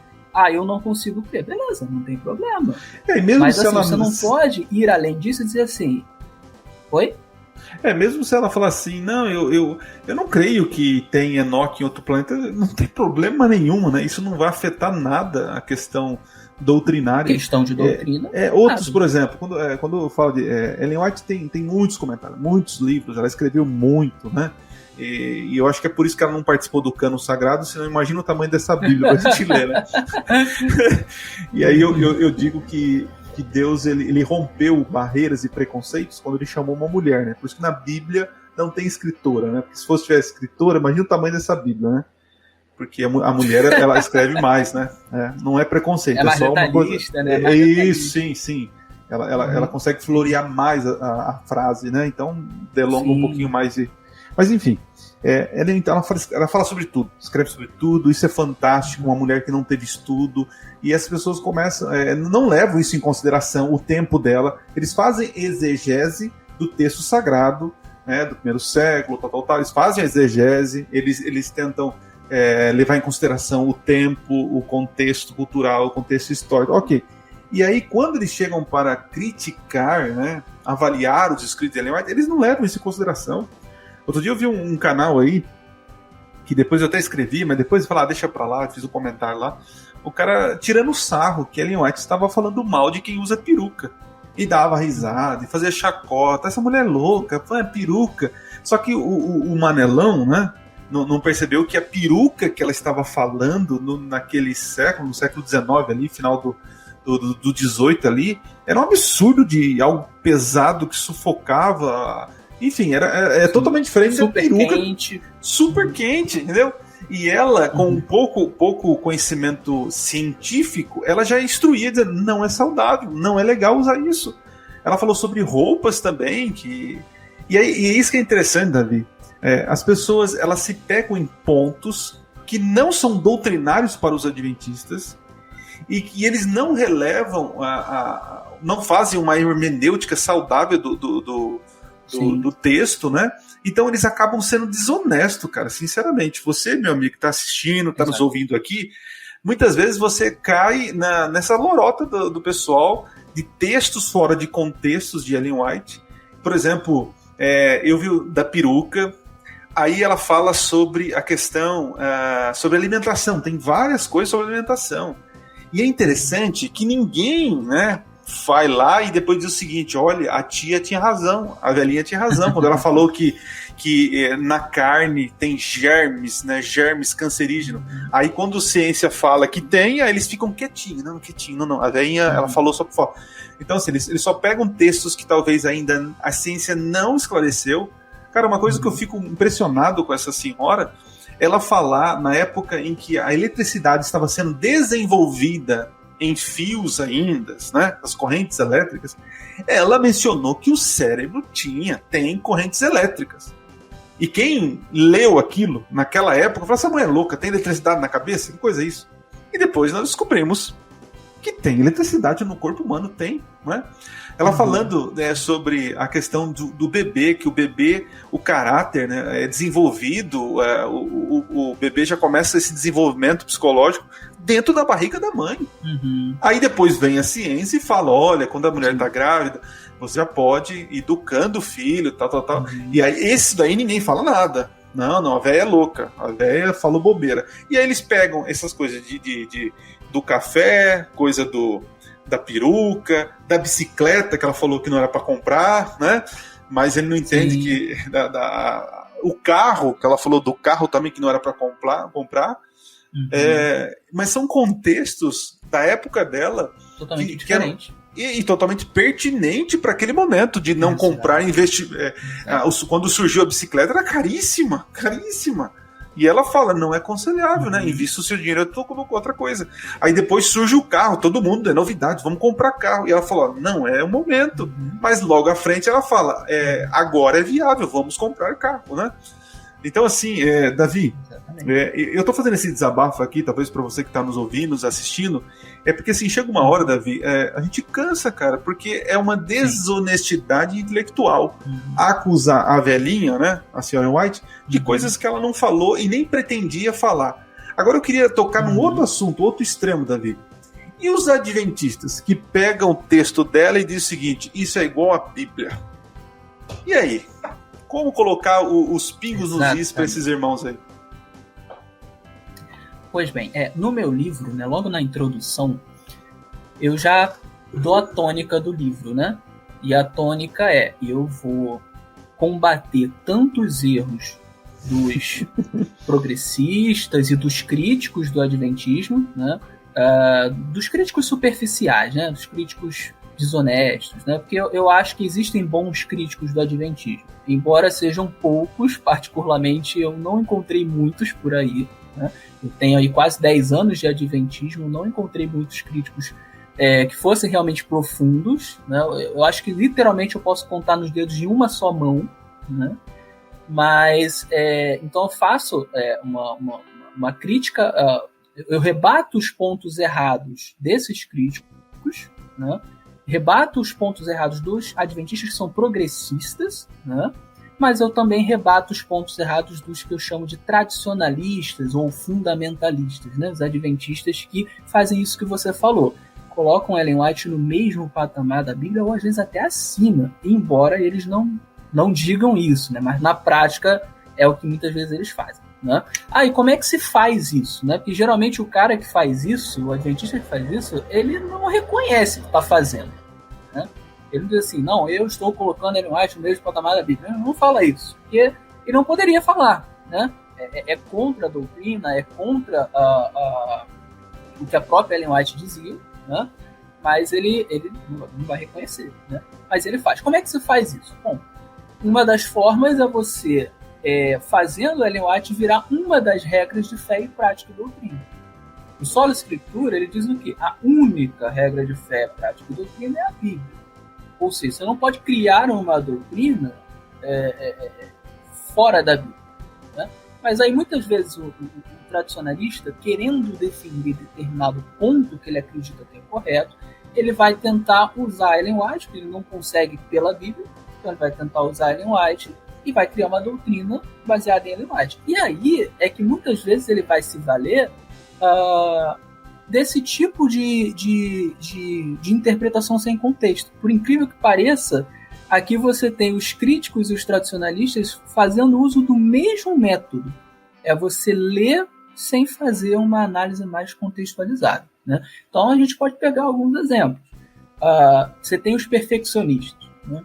Eu não consigo crer. Beleza, não tem problema. Mesmo mas se assim, ela... você não pode ir além disso e dizer assim, oi? Mesmo se ela falar assim, não, eu não creio que tem Enoque em outro planeta, não tem problema nenhum, né? Isso não vai afetar nada a questão doutrinária. Questão de doutrina. Outros, por exemplo, quando eu falo de... Ellen White tem muitos comentários, muitos livros, ela escreveu muito, né? E eu acho que é por isso que ela não participou do Cânon Sagrado, senão imagina o tamanho dessa Bíblia pra gente ler, né? E aí eu digo que que Deus ele rompeu barreiras e preconceitos quando ele chamou uma mulher, né? Por isso que na Bíblia não tem escritora, né? Porque se fosse tiver escritora, imagina o tamanho dessa Bíblia, né? Porque a mulher, ela escreve mais, né? Não é preconceito, mais só uma coisa... né? Isso, sim. Ela consegue florear mais a frase, né? Então delonga um pouquinho mais. Mas enfim, ela fala sobre tudo, escreve sobre tudo, isso é fantástico, uma mulher que não teve estudo, e as pessoas começam, não levam isso em consideração, o tempo dela, eles fazem exegese do texto sagrado, né, do primeiro século, tal, eles fazem a exegese, eles tentam levar em consideração o tempo, o contexto cultural, o contexto histórico, ok. E aí, quando eles chegam para criticar, né, avaliar os escritos de Ellen White, eles não levam isso em consideração. Outro dia eu vi um canal aí, que depois eu até escrevi, mas depois eu falei, deixa pra lá, fiz um comentário lá, o cara tirando sarro que Ellen White estava falando mal de quem usa peruca. E dava risada, e fazia chacota, essa mulher é louca, peruca. Só que o Manelão, né, não percebeu que a peruca que ela estava falando naquele século, no século XIX ali, final do 18 ali, era um absurdo de algo pesado que sufocava. Enfim, é totalmente diferente da peruca. Super quente, entendeu? E ela, com pouco conhecimento científico, ela já instruía, dizendo, não é saudável, não é legal usar isso. Ela falou sobre roupas também, e é isso que é interessante, Davi. As pessoas, elas se pegam em pontos que não são doutrinários para os adventistas, e que eles não relevam, não fazem uma hermenêutica saudável do texto, né? Então eles acabam sendo desonestos, cara, sinceramente. Você, meu amigo, que está assistindo, está nos ouvindo aqui, muitas vezes você cai nessa lorota do pessoal, de textos fora de contextos de Ellen White. Por exemplo, eu vi da peruca, aí ela fala sobre a questão, sobre alimentação, tem várias coisas sobre alimentação. E é interessante que ninguém, né, vai lá e depois diz o seguinte, olha, a tia tinha razão, a velhinha tinha razão, quando ela falou que na carne tem germes, né, germes cancerígenos. Aí quando a ciência fala que tem, aí eles ficam quietinhos, não, a velhinha, ela falou só por fora. Então assim, eles só pegam textos que talvez ainda a ciência não esclareceu. Cara, uma coisa que eu fico impressionado com essa senhora, ela falar na época em que a eletricidade estava sendo desenvolvida em fios ainda, né, as correntes elétricas, ela mencionou que o cérebro tem correntes elétricas. E quem leu aquilo naquela época falou, essa mulher é louca, tem eletricidade na cabeça? Que coisa é isso? E depois nós descobrimos que tem eletricidade no corpo humano, não é? Ela falando sobre a questão do bebê, que o bebê, o caráter, né, é desenvolvido, o bebê já começa esse desenvolvimento psicológico dentro da barriga da mãe. Aí depois vem a ciência e fala, olha, quando a mulher está grávida, você já pode ir educando o filho, tal. E aí esse daí ninguém fala nada. Não, a véia é louca, a véia falou bobeira. E aí eles pegam essas coisas do café, coisa da peruca, da bicicleta, que ela falou que não era para comprar, né? Mas ele não entende que o carro, que ela falou do carro também, que não era para comprar. Mas são contextos da época dela totalmente diferente. E totalmente pertinente para aquele momento de não comprar, investir. Quando surgiu a bicicleta, era caríssima. E ela fala, não é aconselhável, né? Invista o seu dinheiro, eu tô com outra coisa. Aí depois surge o carro, todo mundo, é novidade, vamos comprar carro. E ela falou, não é o momento. Mas logo à frente ela fala, agora é viável, vamos comprar carro, né? Então assim, Davi, eu tô fazendo esse desabafo aqui, talvez para você que tá nos ouvindo, nos assistindo, porque assim, chega uma hora, Davi, a gente cansa, cara, porque é uma desonestidade intelectual acusar a velhinha, né, a senhora White, de coisas que ela não falou e nem pretendia falar. Agora eu queria tocar num outro assunto, outro extremo, Davi. E os adventistas que pegam o texto dela e dizem o seguinte, isso é igual à Bíblia. E aí? Como colocar os pingos nos is para esses irmãos aí? Pois bem, no meu livro, né, logo na introdução, eu já dou a tônica do livro, né? E a tônica eu vou combater tanto os erros dos progressistas e dos críticos do adventismo, né? Dos críticos superficiais, né? Dos críticos desonestos, né? Porque eu acho que existem bons críticos do adventismo, embora sejam poucos, particularmente eu não encontrei muitos por aí, né? Eu tenho aí quase 10 anos de adventismo, não encontrei muitos críticos que fossem realmente profundos, né? Eu acho que literalmente eu posso contar nos dedos de uma só mão, né? Mas, então eu faço uma crítica, eu rebato os pontos errados desses críticos, né? Rebato os pontos errados dos adventistas que são progressistas, né? Mas eu também rebato os pontos errados dos que eu chamo de tradicionalistas ou fundamentalistas, né? Os adventistas que fazem isso que você falou, colocam Ellen White no mesmo patamar da Bíblia ou às vezes até acima, embora eles não digam isso, né? Mas na prática é o que muitas vezes eles fazem, né? E como é que se faz isso, né? Porque geralmente o cara que faz isso, o adventista que faz isso, ele não reconhece o que está fazendo, né? Ele diz assim, não, eu estou colocando Ellen White no mesmo patamar da Bíblia. Ele não fala isso, porque ele não poderia falar, né? É contra a doutrina, é contra o que a própria Ellen White dizia, né? Mas ele não vai reconhecer, né? Mas ele faz. Como é que se faz isso? Bom, uma das formas é você fazendo Ellen White virar uma das regras de fé e prática e doutrina. O Sola Escritura, ele diz o quê? A única regra de fé, prática e doutrina é a Bíblia. Ou seja, você não pode criar uma doutrina fora da Bíblia, né? Mas aí muitas vezes o tradicionalista, querendo defender determinado ponto que ele acredita ter correto, ele vai tentar usar Ellen White, porque ele não consegue pela Bíblia, então ele vai tentar usar Ellen White e vai criar uma doutrina baseada em Ellen White. E aí é que muitas vezes ele vai se valer desse tipo de interpretação sem contexto. Por incrível que pareça, aqui você tem os críticos e os tradicionalistas fazendo uso do mesmo método. É você ler sem fazer uma análise mais contextualizada, né? Então a gente pode pegar alguns exemplos. Você tem os perfeccionistas, né?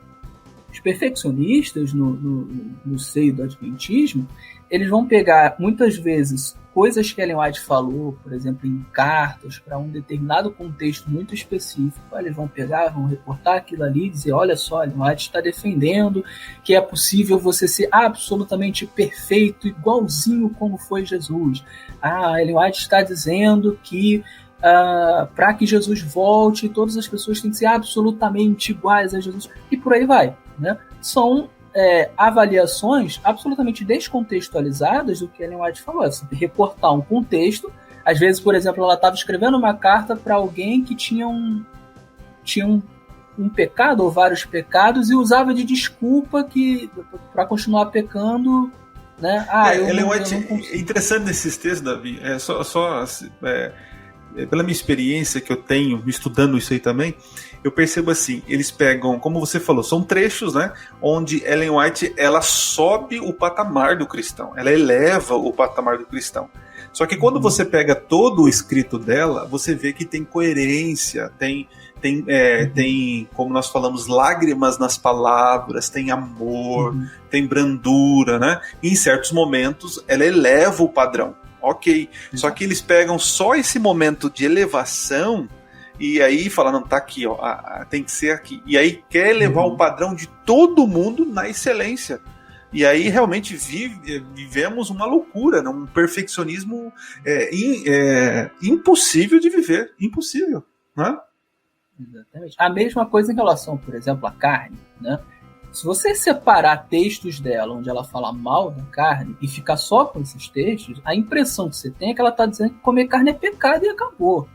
Os perfeccionistas no seio do adventismo, eles vão pegar muitas vezes coisas que Ellen White falou, por exemplo, em cartas, para um determinado contexto muito específico. Eles vão pegar, vão reportar aquilo ali e dizer, olha só, Ellen White está defendendo que é possível você ser absolutamente perfeito, igualzinho como foi Jesus. Ellen White está dizendo que para que Jesus volte, todas as pessoas têm que ser absolutamente iguais a Jesus, e por aí vai, né? São avaliações absolutamente descontextualizadas do que Ellen White falou. Você reportar um contexto. Às vezes, por exemplo, ela estava escrevendo uma carta para alguém que tinha um pecado ou vários pecados e usava de desculpa para continuar pecando, né? Ellen White é interessante nesses textos, Davi. Pela minha experiência que eu tenho estudando isso aí também, eu percebo assim, eles pegam, como você falou, são trechos, né, onde Ellen White, ela sobe o patamar do cristão, ela eleva o patamar do cristão. Só que quando você pega todo o escrito dela, você vê que tem coerência, tem como nós falamos, lágrimas nas palavras, tem amor, tem brandura, né? E em certos momentos ela eleva o padrão. Ok, só que eles pegam só esse momento de elevação e aí falam, não, tá aqui, ó, tem que ser aqui. E aí quer elevar o padrão de todo mundo na excelência. E aí realmente vivemos uma loucura, né? Um perfeccionismo impossível de viver, impossível, né? Exatamente. A mesma coisa em relação, por exemplo, à carne, né? Se você separar textos dela onde ela fala mal da carne e ficar só com esses textos, a impressão que você tem é que ela está dizendo que comer carne é pecado e acabou.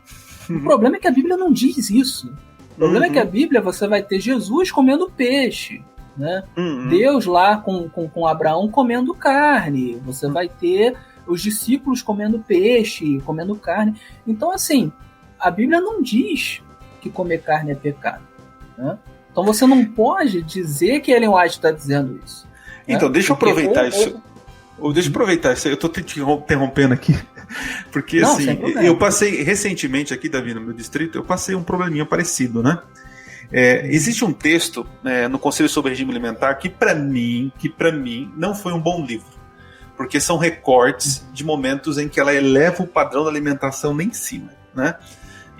O problema é que a Bíblia não diz isso. O problema é que a Bíblia você vai ter Jesus comendo peixe, né? Deus lá com Abraão comendo carne. Você vai ter os discípulos comendo peixe, comendo carne. Então, assim, a Bíblia não diz que comer carne é pecado, né? Então você não pode dizer que Ellen White está dizendo isso. Então, né? Deixa eu aproveitar isso. Deixa eu aproveitar isso. Eu estou te interrompendo aqui. Porque, não, assim, eu passei recentemente aqui, Davi, no meu distrito, eu passei um probleminha parecido, né? Existe um texto no Conselho sobre Regime Alimentar que, para mim, não foi um bom livro. Porque são recortes de momentos em que ela eleva o padrão da alimentação lá em cima, né?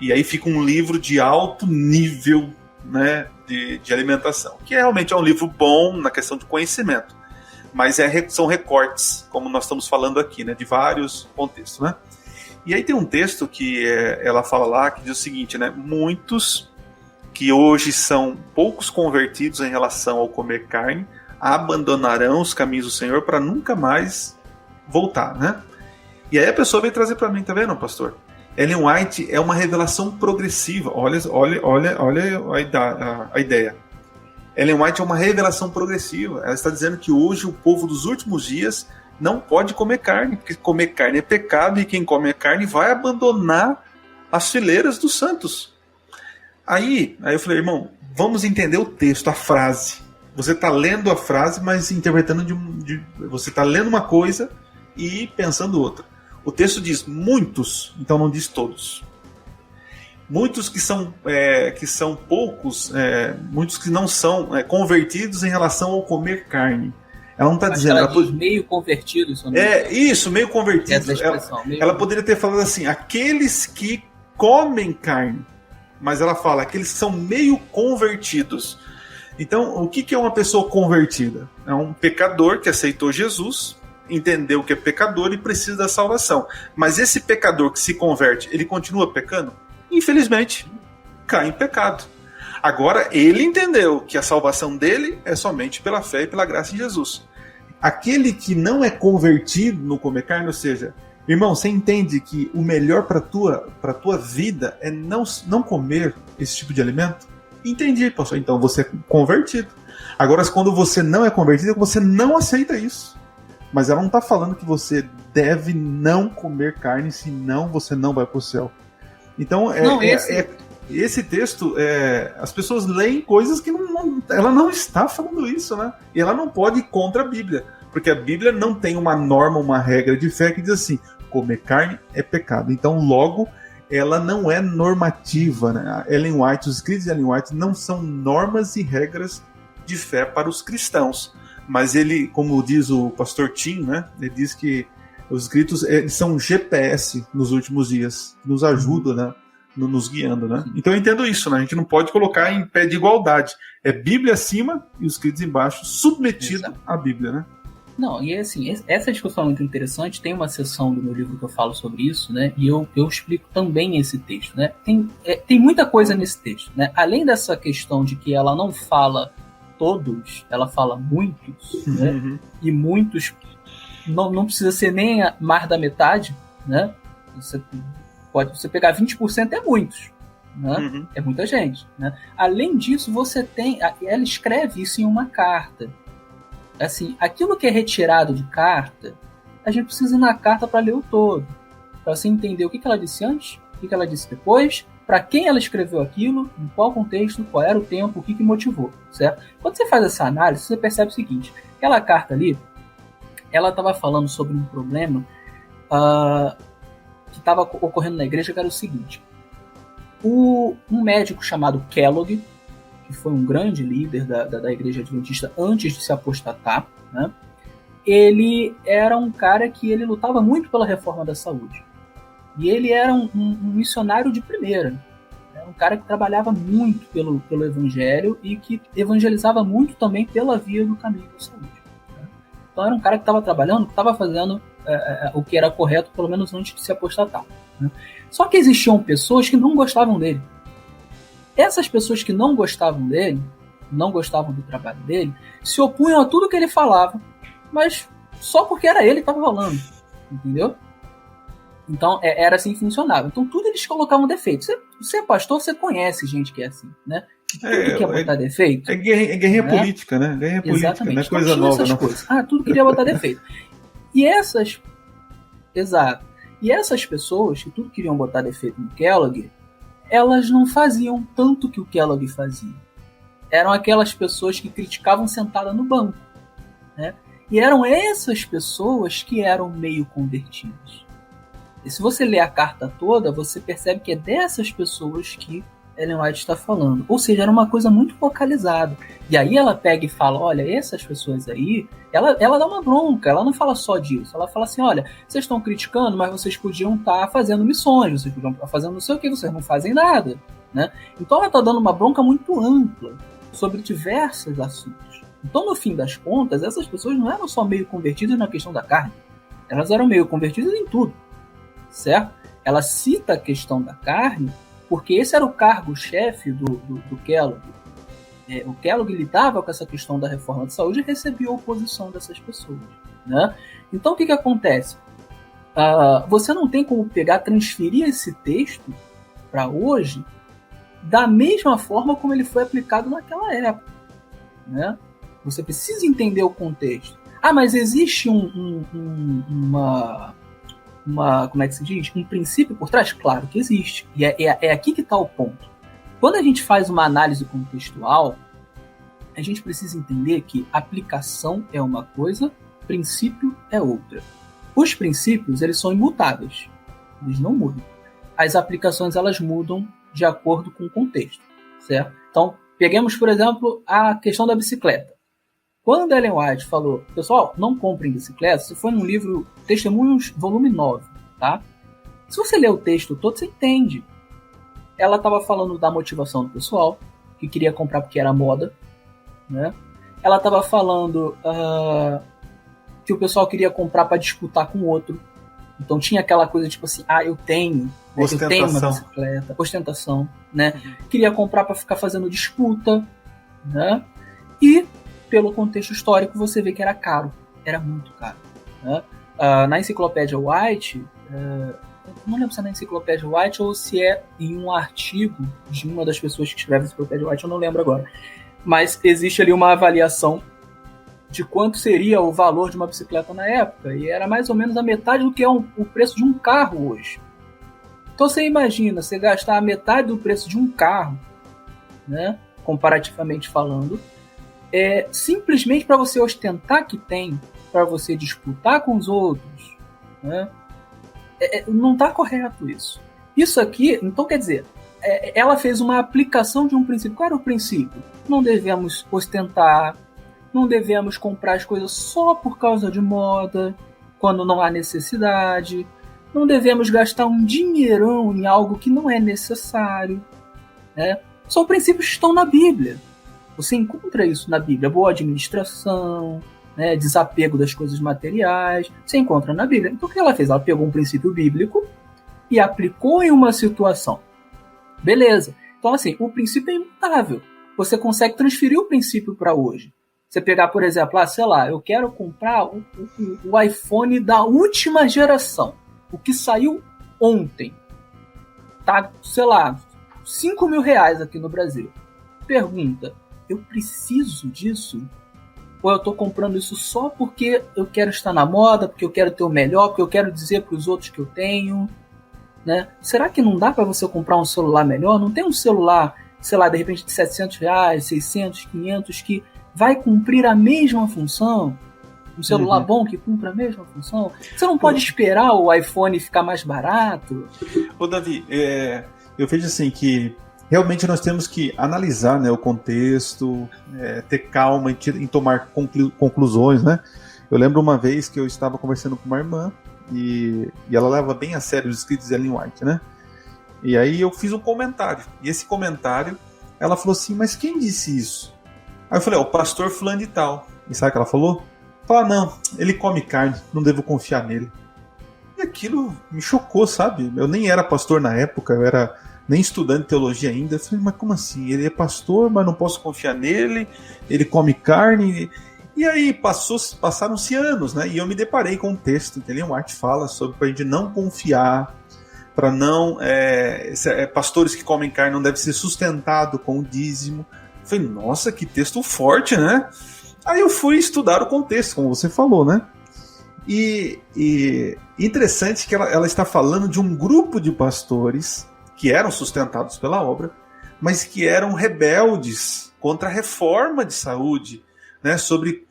E aí fica um livro de alto nível né, de alimentação, que realmente é um livro bom na questão de conhecimento, mas são recortes, como nós estamos falando aqui, né, de vários contextos, né? E aí tem um texto que ela fala lá, que diz o seguinte, né, muitos que hoje são poucos convertidos em relação ao comer carne, abandonarão os caminhos do Senhor para nunca mais voltar, né? E aí a pessoa vem trazer para mim, tá vendo, pastor? Ellen White é uma revelação progressiva. Olha a ideia. Ellen White é uma revelação progressiva. Ela está dizendo que hoje o povo dos últimos dias não pode comer carne, porque comer carne é pecado e quem come carne vai abandonar as fileiras dos santos. Aí eu falei, irmão, vamos entender o texto, a frase. Você está lendo a frase, mas interpretando você está lendo uma coisa e pensando outra. O texto diz muitos, então não diz todos. Muitos que são poucos, muitos que não são convertidos em relação ao comer carne. Ela não está dizendo. Ela diz meio convertidos. Isso, meio convertidos. Ela poderia ter falado assim, aqueles que comem carne. Mas ela fala, aqueles que são meio convertidos. Então, o que é uma pessoa convertida? É um pecador que aceitou Jesus, entendeu que é pecador e precisa da salvação. Mas esse pecador que se converte, ele continua pecando? Infelizmente, cai em pecado. Agora, ele entendeu que a salvação dele é somente pela fé e pela graça de Jesus. Aquele que não é convertido no comer carne, ou seja, irmão, você entende que o melhor para tua vida é não comer esse tipo de alimento? Entendi, pastor. Então você é convertido. Agora, quando você não é convertido, você não aceita isso. Mas ela não está falando que você deve não comer carne, senão você não vai para o céu. Então, esse texto, as pessoas leem coisas que ela não está falando isso, né? E ela não pode ir contra a Bíblia. Porque a Bíblia não tem uma norma, uma regra de fé que diz assim, comer carne é pecado. Então, logo, ela não é normativa, né? Ellen White, os escritos de Ellen White não são normas e regras de fé para os cristãos. Mas ele, como diz o pastor Tim, né? Ele diz que os escritos eles são GPS nos últimos dias, que nos ajudam, né? Nos guiando, né? Então eu entendo isso, né? A gente não pode colocar em pé de igualdade. É Bíblia acima e os escritos embaixo, submetido à Bíblia, né? Não, e assim, essa discussão é muito interessante. Tem uma seção do meu livro que eu falo sobre isso, né? E eu explico também esse texto, né? Tem muita coisa nesse texto, né? Além dessa questão de que ela não fala todos, ela fala muitos, né? Uhum. E muitos não precisa ser nem mais da metade, né? Você pegar 20% é muitos, né? Uhum. É muita gente, né? Além disso, ela escreve isso em uma carta. Assim, aquilo que é retirado de carta, a gente precisa ir na carta para ler o todo, para você entender o que ela disse antes, o que ela disse depois, para quem ela escreveu aquilo, em qual contexto, qual era o tempo, o que motivou, certo? Quando você faz essa análise, você percebe o seguinte, aquela carta ali, ela estava falando sobre um problema que estava ocorrendo na igreja, que era o seguinte, um médico chamado Kellogg, que foi um grande líder da igreja adventista antes de se apostatar, né? Ele era um cara que ele lutava muito pela reforma da saúde. E ele era um missionário de primeira. Né? Um cara que trabalhava muito pelo evangelho e que evangelizava muito também pela via do caminho da saúde. Né? Então era um cara que estava trabalhando, que estava fazendo o que era correto, pelo menos antes de se apostatar. Né? Só que existiam pessoas que não gostavam dele. Essas pessoas que não gostavam dele, não gostavam do trabalho dele, se opunham a tudo que ele falava, mas só porque era ele que estava falando, entendeu? Então, era assim que funcionava. Então, tudo eles colocavam defeito. Você é pastor, você conhece gente que é assim, né? Tudo quer botar defeito. É guerrinha política, né? Guerrinha política, exatamente. não é coisa nova, não. Coisas. Tudo queria botar defeito. Exato. E essas pessoas que tudo queriam botar defeito no Kellogg, elas não faziam tanto que o Kellogg fazia. Eram aquelas pessoas que criticavam sentada no banco, né? E eram essas pessoas que eram meio convertidas. E se você ler a carta toda, você percebe que é dessas pessoas que Ellen White está falando. Ou seja, era uma coisa muito focalizada. E aí ela pega e fala, olha, essas pessoas aí, ela dá uma bronca, ela não fala só disso. Ela fala assim, olha, vocês estão criticando, mas vocês podiam estar fazendo missões, vocês podiam estar fazendo não sei o que, vocês não fazem nada. né? Então ela está dando uma bronca muito ampla sobre diversos assuntos. Então, no fim das contas, essas pessoas não eram só meio convertidas na questão da carne, elas eram meio convertidas em tudo, certo? Ela cita a questão da carne porque esse era o cargo-chefe do Kellogg. O Kellogg lidava com essa questão da reforma de saúde e recebia a oposição dessas pessoas, né? Então, o que acontece? Você não tem como transferir esse texto para hoje da mesma forma como ele foi aplicado naquela época, né? Você precisa entender o contexto. Mas existe como é que se diz? Um princípio por trás? Claro que existe. E é aqui que está o ponto. Quando a gente faz uma análise contextual, a gente precisa entender que aplicação é uma coisa, princípio é outra. Os princípios, eles são imutáveis. Eles não mudam. As aplicações, elas mudam de acordo com o contexto, certo? Então, peguemos, por exemplo, a questão da bicicleta. Quando Ellen White falou, pessoal, não comprem bicicleta, isso foi num livro Testemunhos, volume 9, tá? Se você ler o texto todo, você entende. Ela estava falando da motivação do pessoal, que queria comprar porque era moda, né? Ela estava falando que o pessoal queria comprar para disputar com o outro. Então tinha aquela coisa tipo assim, eu tenho uma bicicleta, ostentação, né? Queria comprar para ficar fazendo disputa, né? E pelo contexto histórico você vê que era caro, era muito caro, né? Na enciclopédia White, não lembro se é na enciclopédia White ou se é em um artigo de uma das pessoas que escreve a enciclopédia White, eu não lembro agora, mas existe ali uma avaliação de quanto seria o valor de uma bicicleta na época, e era mais ou menos a metade do que é o preço de um carro hoje. Então você imagina, você gastar a metade do preço de um carro, né, comparativamente falando, simplesmente para você ostentar que tem, para você disputar com os outros, né, não está correto isso. Isso aqui, então quer dizer, ela fez uma aplicação de um princípio. Qual era o princípio? Não devemos ostentar, não devemos comprar as coisas só por causa de moda, quando não há necessidade. Não devemos gastar um dinheirão em algo que não é necessário, né? São princípios que estão na Bíblia. Você encontra isso na Bíblia. Boa administração, né? Desapego das coisas materiais. Você encontra na Bíblia. Então o que ela fez? Ela pegou um princípio bíblico e aplicou em uma situação. Beleza. Então assim, o princípio é imutável. Você consegue transferir o princípio para hoje. Você pegar, por exemplo, sei lá, eu quero comprar o iPhone da última geração. O que saiu ontem. Tá, sei lá, R$5.000 aqui no Brasil. Pergunta, eu preciso disso? Ou eu tô comprando isso só porque eu quero estar na moda, porque eu quero ter o melhor, porque eu quero dizer para os outros que eu tenho, né? Será que não dá para você comprar um celular melhor? Não tem um celular, sei lá, de repente de R$700, 600, 500, que vai cumprir a mesma função? Um celular bom que cumpre a mesma função? Você não pode esperar o iPhone ficar mais barato? Ô Davi, eu vejo assim que realmente nós temos que analisar, né, o contexto, ter calma em tomar conclusões, né? Eu lembro uma vez que eu estava conversando com uma irmã e ela leva bem a sério os escritos de Ellen White, né? E aí eu fiz um comentário. E esse comentário, ela falou assim, mas quem disse isso? Aí eu falei, o pastor fulano de tal. E sabe o que ela falou? Falou, não, ele come carne, não devo confiar nele. E aquilo me chocou, sabe? Eu nem era pastor na época, eu era nem estudante de teologia ainda. Eu falei, mas como assim? Ele é pastor, mas não posso confiar nele, ele come carne. E aí passaram-se anos, né? E eu me deparei com um texto que Ellen White fala sobre para a gente não confiar, para não... pastores que comem carne não devem ser sustentados com o dízimo. Eu falei, nossa, que texto forte, né? Aí eu fui estudar o contexto, como você falou, né? E interessante que ela está falando de um grupo de pastores que eram sustentados pela obra, mas que eram rebeldes contra a reforma de saúde, né? Sobre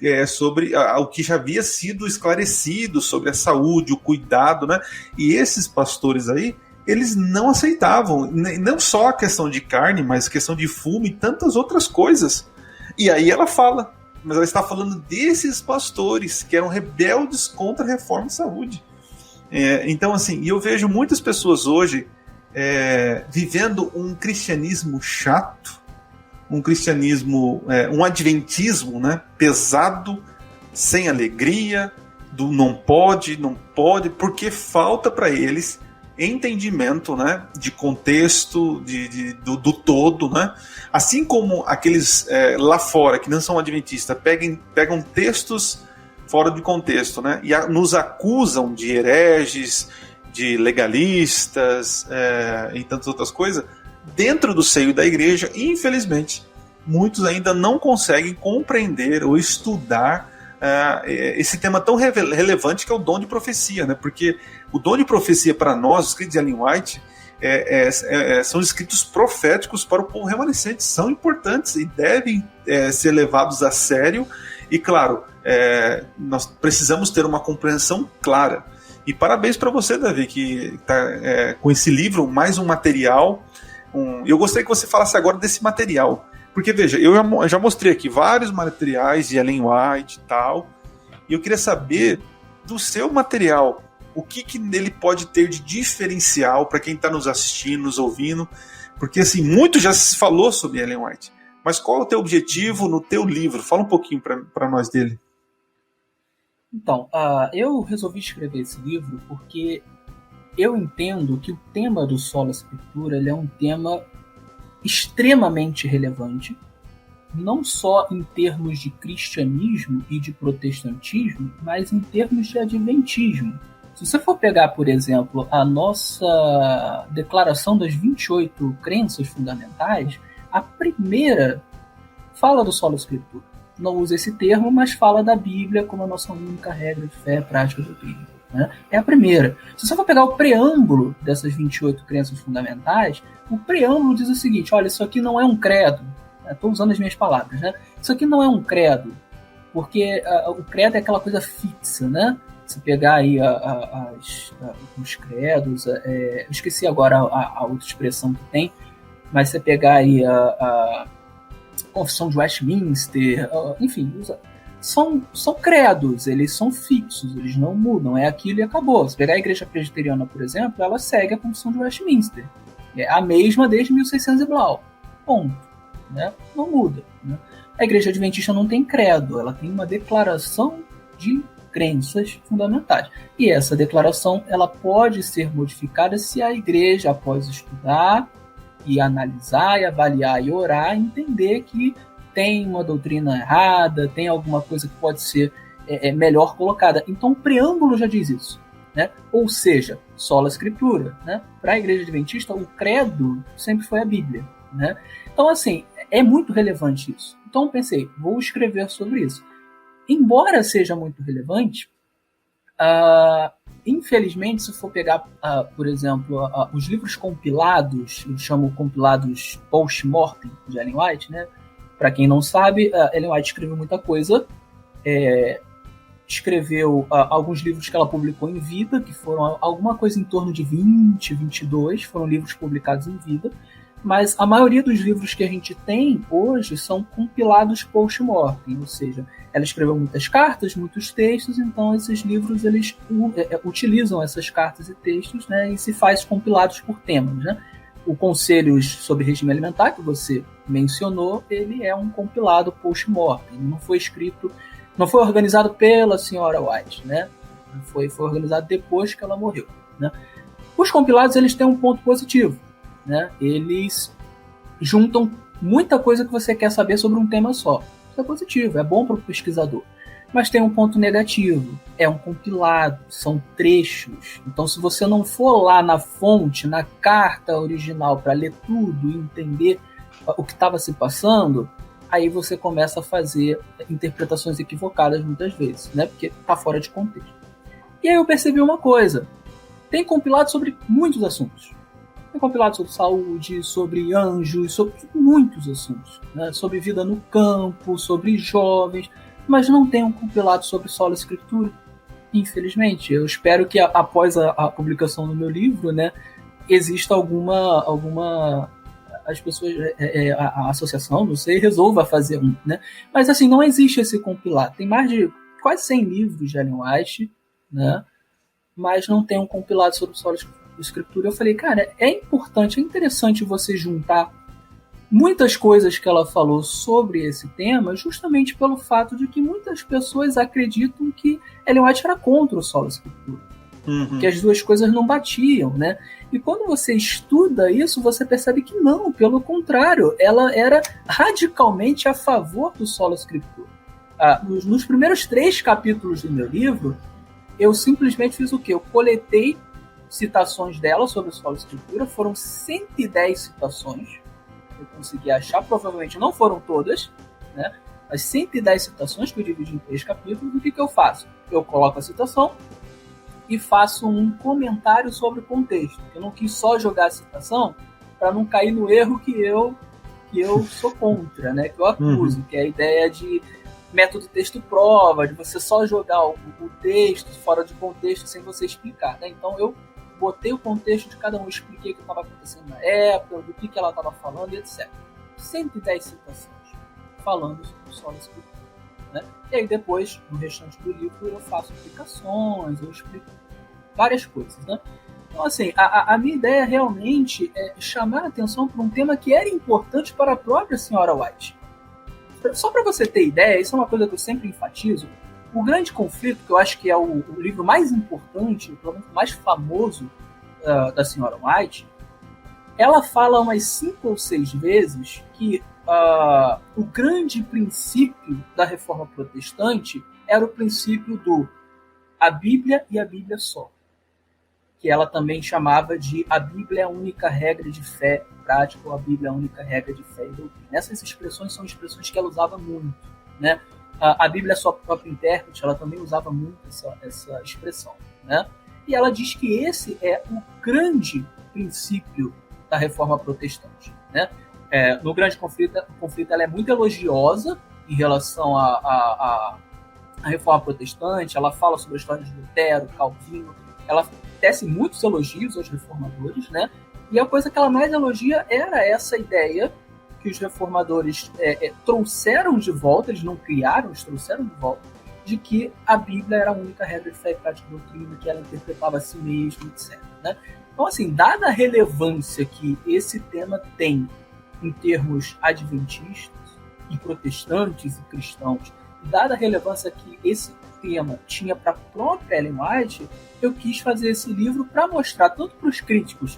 o que já havia sido esclarecido sobre a saúde, o cuidado, né? E esses pastores aí, eles não aceitavam, não só a questão de carne, mas a questão de fumo e tantas outras coisas. E aí ela fala, mas ela está falando desses pastores que eram rebeldes contra a reforma de saúde. Então, assim, e eu vejo muitas pessoas hoje vivendo um cristianismo chato, um cristianismo, um adventismo, né, pesado, sem alegria, do não pode, porque falta para eles entendimento, né, de contexto, do todo, né? Assim como aqueles lá fora que não são adventistas pegam textos fora de contexto, né, e nos acusam de hereges, de legalistas e tantas outras coisas. Dentro do seio da igreja, infelizmente, muitos ainda não conseguem compreender ou estudar esse tema tão relevante que é o dom de profecia, né? Porque o dom de profecia para nós, os escritos de Ellen White, são escritos proféticos para o povo remanescente, são importantes e devem ser levados a sério. E claro, nós precisamos ter uma compreensão clara. E parabéns para você, Davi, que está com esse livro, mais um material. Eu gostaria que você falasse agora desse material. Porque, veja, eu já mostrei aqui vários materiais de Ellen White e tal, e eu queria saber do seu material, o que ele pode ter de diferencial para quem está nos assistindo, nos ouvindo, porque, assim, muito já se falou sobre Ellen White, mas qual é o teu objetivo no teu livro? Fala um pouquinho para nós dele. Então, eu resolvi escrever esse livro porque eu entendo que o tema do Sola Scriptura ele é um tema extremamente relevante, não só em termos de cristianismo e de protestantismo, mas em termos de adventismo. Se você for pegar, por exemplo, a nossa declaração das 28 crenças fundamentais, a primeira fala do Sola Scriptura. Não usa esse termo, mas fala da Bíblia como a nossa única regra de fé, prática e doutrina. Né? É a primeira. Se você for pegar o preâmbulo dessas 28 crenças fundamentais, o preâmbulo diz o seguinte: olha, isso aqui não é um credo. Estou usando as minhas palavras, né? Isso aqui não é um credo, porque o credo é aquela coisa fixa, né? Se pegar aí os credos, eu esqueci agora a outra expressão que tem, mas se pegar aí a Confissão de Westminster, enfim, são credos, eles são fixos, eles não mudam, é aquilo e acabou. Se pegar a Igreja Presbiteriana, por exemplo, ela segue a Confissão de Westminster, é a mesma desde 1600 e blau, ponto, né? Não muda, né? A Igreja Adventista não tem credo, ela tem uma declaração de crenças fundamentais, e essa declaração ela pode ser modificada se a Igreja, após estudar e analisar e avaliar e orar, entender que tem uma doutrina errada, tem alguma coisa que pode ser melhor colocada. Então o preâmbulo já diz isso, né? Ou seja, sola scriptura, né? Para a Igreja Adventista, o credo sempre foi a Bíblia, né? Então, assim, é muito relevante isso. Então eu pensei, vou escrever sobre isso. Embora seja muito relevante, infelizmente, se for pegar, por exemplo, os livros compilados, eu chamo compilados post-mortem de Ellen White, né? Para quem não sabe, Ellen White escreveu muita coisa, escreveu alguns livros que ela publicou em vida, que foram alguma coisa em torno de 20, 22, foram livros publicados em vida, mas a maioria dos livros que a gente tem hoje são compilados post-mortem, ou seja, ela escreveu muitas cartas, muitos textos, então esses livros eles utilizam essas cartas e textos, né, e se faz compilados por temas, né? O Conselhos sobre Regime Alimentar, que você mencionou, ele é um compilado post-mortem, não foi escrito, não foi organizado pela senhora White, né? Foi organizado depois que ela morreu, né? Os compilados eles têm um ponto positivo, né? Eles juntam muita coisa que você quer saber sobre um tema só. Isso é positivo, é bom para o pesquisador. Mas tem um ponto negativo, é um compilado, são trechos. Então, se você não for lá na fonte, na carta original, para ler tudo e entender o que estava se passando, aí você começa a fazer interpretações equivocadas muitas vezes, né? Porque está fora de contexto. E aí eu percebi uma coisa, tem compilado sobre muitos assuntos. Tem compilado sobre saúde, sobre anjos, sobre muitos assuntos, né? Sobre vida no campo, sobre jovens, mas não tem um compilado sobre sola scriptura, infelizmente. Eu espero que após a publicação do meu livro, né, exista alguma as pessoas, a associação, não sei, resolva fazer um, né? Mas assim, não existe esse compilado. Tem mais de quase 100 livros de Ellen White, né? Mas não tem um compilado sobre sola scriptura. Escritura, eu falei, cara, é importante, é interessante você juntar muitas coisas que ela falou sobre esse tema, justamente pelo fato de que muitas pessoas acreditam que Ellen White era contra o Sola Escritura, que as duas coisas não batiam, né? E quando você estuda isso, você percebe que não, pelo contrário, ela era radicalmente a favor do Sola Escritura. Nos primeiros 3 capítulos do meu livro, eu simplesmente fiz o quê? Eu coletei citações dela sobre o Sola Escritura, foram 110 citações, eu consegui achar, provavelmente não foram todas, né? As 110 citações que eu dividi em 3 capítulos, o que eu faço? Eu coloco a citação e faço um comentário sobre o contexto. Eu não quis só jogar a citação para não cair no erro que eu sou contra, né? Que eu acuso, que é a ideia de método texto-prova, de você só jogar o texto fora de contexto sem você explicar, né? Então eu botei o contexto de cada um, expliquei o que estava acontecendo na época, do que ela estava falando, e etc. 110 citações falando sobre o Sola Escritura, né? E aí depois, no restante do livro, eu faço explicações, eu explico várias coisas, né? Então, assim, a minha ideia realmente é chamar a atenção para um tema que era importante para a própria senhora White. Só para você ter ideia, isso é uma coisa que eu sempre enfatizo, O Grande Conflito, que eu acho que é o livro mais importante, pelo menos mais famoso da senhora White, ela fala umas 5 ou 6 vezes que o grande princípio da Reforma Protestante era o princípio do a Bíblia e a Bíblia só, que ela também chamava de a Bíblia é a única regra de fé prática ou a Bíblia é a única regra de fé e doutrina. Essas expressões são expressões que ela usava muito, né? A Bíblia é sua própria intérprete, ela também usava muito essa expressão, né? E ela diz que esse é o grande princípio da Reforma Protestante, né? No Grande Conflito ela é muito elogiosa em relação à Reforma Protestante, ela fala sobre a história de Lutero, Calvino, ela tece muitos elogios aos reformadores, né? E a coisa que ela mais elogia era essa ideia que os reformadores trouxeram de volta, eles não criaram, eles trouxeram de volta, de que a Bíblia era a única regra de fé e prática e doutrina, que ela interpretava a si mesma, etc. Né? Então, assim, dada a relevância que esse tema tem em termos adventistas e protestantes e cristãos, e dada a relevância que esse tema tinha para a própria Ellen White, eu quis fazer esse livro para mostrar tanto para os críticos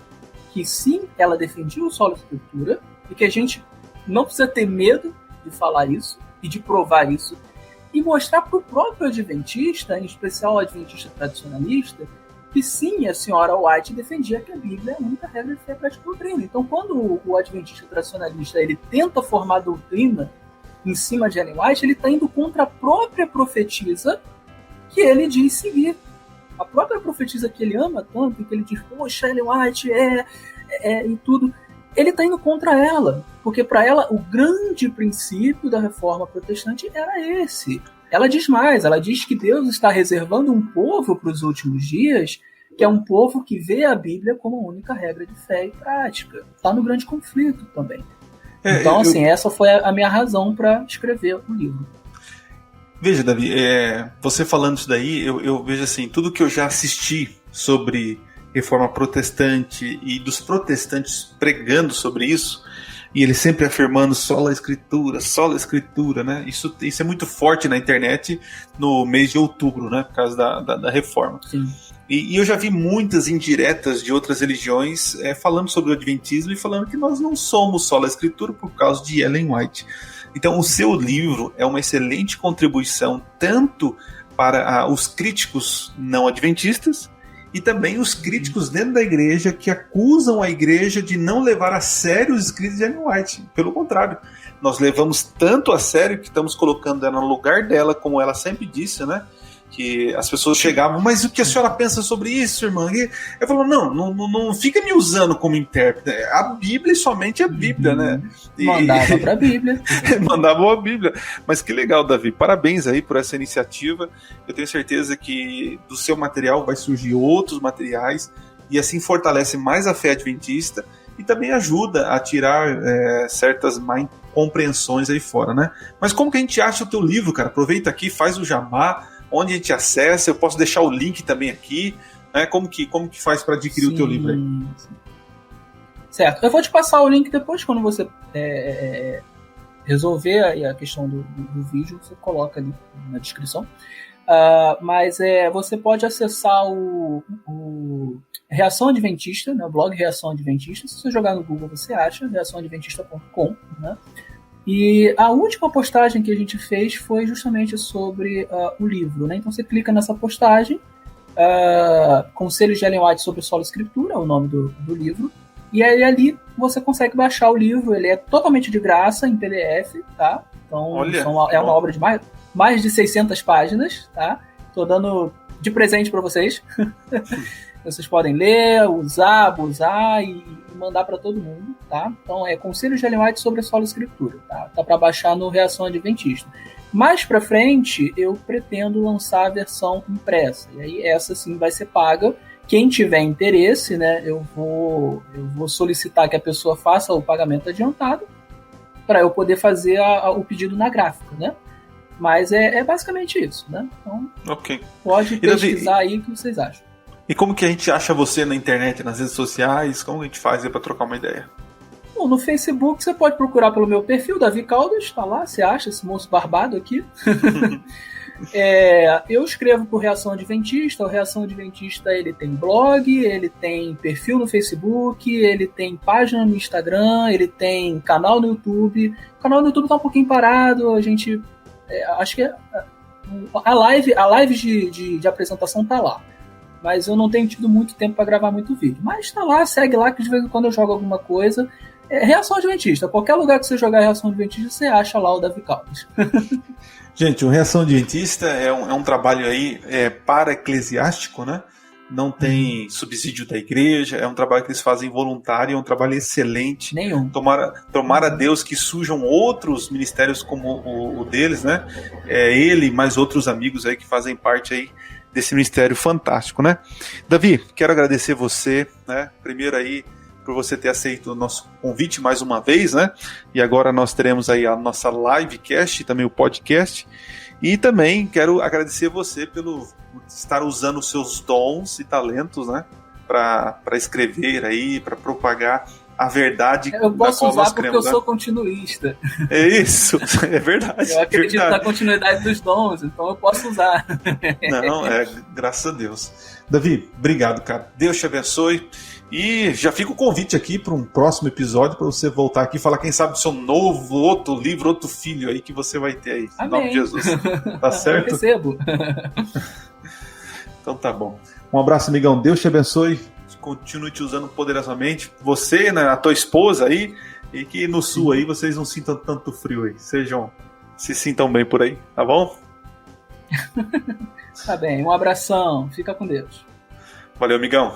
que sim, ela defendia o Sola Escritura, e que a gente não precisa ter medo de falar isso e de provar isso, e mostrar para o próprio adventista, em especial o adventista tradicionalista, que sim, a senhora White defendia que a Bíblia é a única regra de fé, prática e doutrina. Então, quando o adventista tradicionalista ele tenta formar doutrina em cima de Ellen White, ele está indo contra a própria profetisa que ele diz seguir. A própria profetisa que ele ama tanto, que ele diz, poxa, Ellen White e tudo, ele está indo contra ela, porque para ela o grande princípio da Reforma Protestante era esse. Ela diz mais, ela diz que Deus está reservando um povo para os últimos dias, que é um povo que vê a Bíblia como a única regra de fé e prática. Está no Grande Conflito também. Então, assim, essa foi a minha razão para escrever o livro. Veja, Davi, você falando isso daí, eu vejo assim, tudo que eu já assisti sobre Reforma Protestante e dos protestantes pregando sobre isso, e eles sempre afirmando sola escritura, né? Isso é muito forte na internet no mês de outubro, né? Por causa da Reforma. Sim. E eu já vi muitas indiretas de outras religiões falando sobre o Adventismo e falando que nós não somos sola escritura por causa de Ellen White. Então o seu livro é uma excelente contribuição tanto para os críticos não adventistas e também os críticos dentro da igreja que acusam a igreja de não levar a sério os escritos de Ellen White. Pelo contrário, nós levamos tanto a sério que estamos colocando ela no lugar dela, como ela sempre disse, né? Que as pessoas chegavam, mas o que a senhora pensa sobre isso, irmã? E eu falo, não fica me usando como intérprete. A Bíblia e somente a Bíblia, né? Mandava para a Bíblia. Mandava a Bíblia. Mas que legal, Davi. Parabéns aí por essa iniciativa. Eu tenho certeza que do seu material vai surgir outros materiais e assim fortalece mais a fé adventista e também ajuda a tirar certas má compreensões aí fora, né? Mas como que a gente acha o teu livro, cara? Aproveita aqui, faz o jabá. Onde a gente acessa, eu posso deixar o link também aqui né? Como que faz para adquirir o teu livro aí? Sim. Certo. Eu vou te passar o link depois, quando você resolver a questão do vídeo, você coloca ali na descrição. Mas você pode acessar o Reação Adventista, né, o blog Reação Adventista. Se você jogar no Google, você acha, reaçãoadventista.com, né? E a última postagem que a gente fez foi justamente sobre o livro, né? Então você clica nessa postagem, Conselhos de Ellen White sobre Sola Escritura, é o nome do livro, e aí ali você consegue baixar o livro. Ele é totalmente de graça em PDF, tá? Então é uma obra de mais de 600 páginas, tá? Tô dando de presente para vocês. Vocês podem ler, usar, abusar e mandar para todo mundo, tá? Então é Conselhos de Ellen White sobre a Sola Escritura, tá? Tá para baixar no Reação Adventista. Mais para frente eu pretendo lançar a versão impressa, e aí essa sim vai ser paga. Quem tiver interesse, né, eu vou solicitar que a pessoa faça o pagamento adiantado para eu poder fazer o pedido na gráfica, né? Mas é basicamente isso, né? Então, pode pesquisar aí o que vocês acham. E como que a gente acha você na internet, nas redes sociais? Como a gente faz aí para trocar uma ideia? Bom, no Facebook você pode procurar pelo meu perfil, Davi Caldas, tá lá, você acha esse moço barbado aqui. Eu escrevo por Reação Adventista. O Reação Adventista, ele tem blog, ele tem perfil no Facebook, ele tem página no Instagram, ele tem canal no YouTube. O canal no YouTube tá um pouquinho parado, a gente... acho que a live de apresentação tá lá. Mas eu não tenho tido muito tempo para gravar muito vídeo. Mas tá lá, segue lá, que de vez em quando eu jogo alguma coisa. Reação Adventista. Qualquer lugar que você jogar Reação Adventista, você acha lá o Davi Caldas. Gente, o Reação Adventista é um trabalho aí para-eclesiástico, né? Não tem subsídio da igreja, é um trabalho que eles fazem voluntário, é um trabalho excelente. Nenhum. Tomara a Deus que surjam outros ministérios como o deles, né? Ele e mais outros amigos aí que fazem parte aí desse ministério fantástico, né? Davi, quero agradecer você, né? Primeiro aí, por você ter aceito o nosso convite mais uma vez, né? E agora nós teremos aí a nossa livecast, também o podcast. E também quero agradecer você por estar usando os seus dons e talentos, né? Para escrever aí, para propagar a verdade. Eu posso usar porque eu sou continuista. É isso, é verdade. Eu acredito na continuidade dos dons, então eu posso usar. Não, graças a Deus. Davi, obrigado, cara. Deus te abençoe. E já fica o convite aqui para um próximo episódio, para você voltar aqui e falar, quem sabe, do seu novo, outro livro, outro filho aí que você vai ter aí. Amém. Em nome de Jesus. Tá certo? Eu recebo. Então tá bom. Um abraço, amigão. Deus te abençoe. Continue te usando poderosamente. Você, né, a tua esposa aí, e que no sul aí vocês não sintam tanto frio aí. Se sintam bem por aí, tá bom? Tá bem. Um abração. Fica com Deus. Valeu, amigão.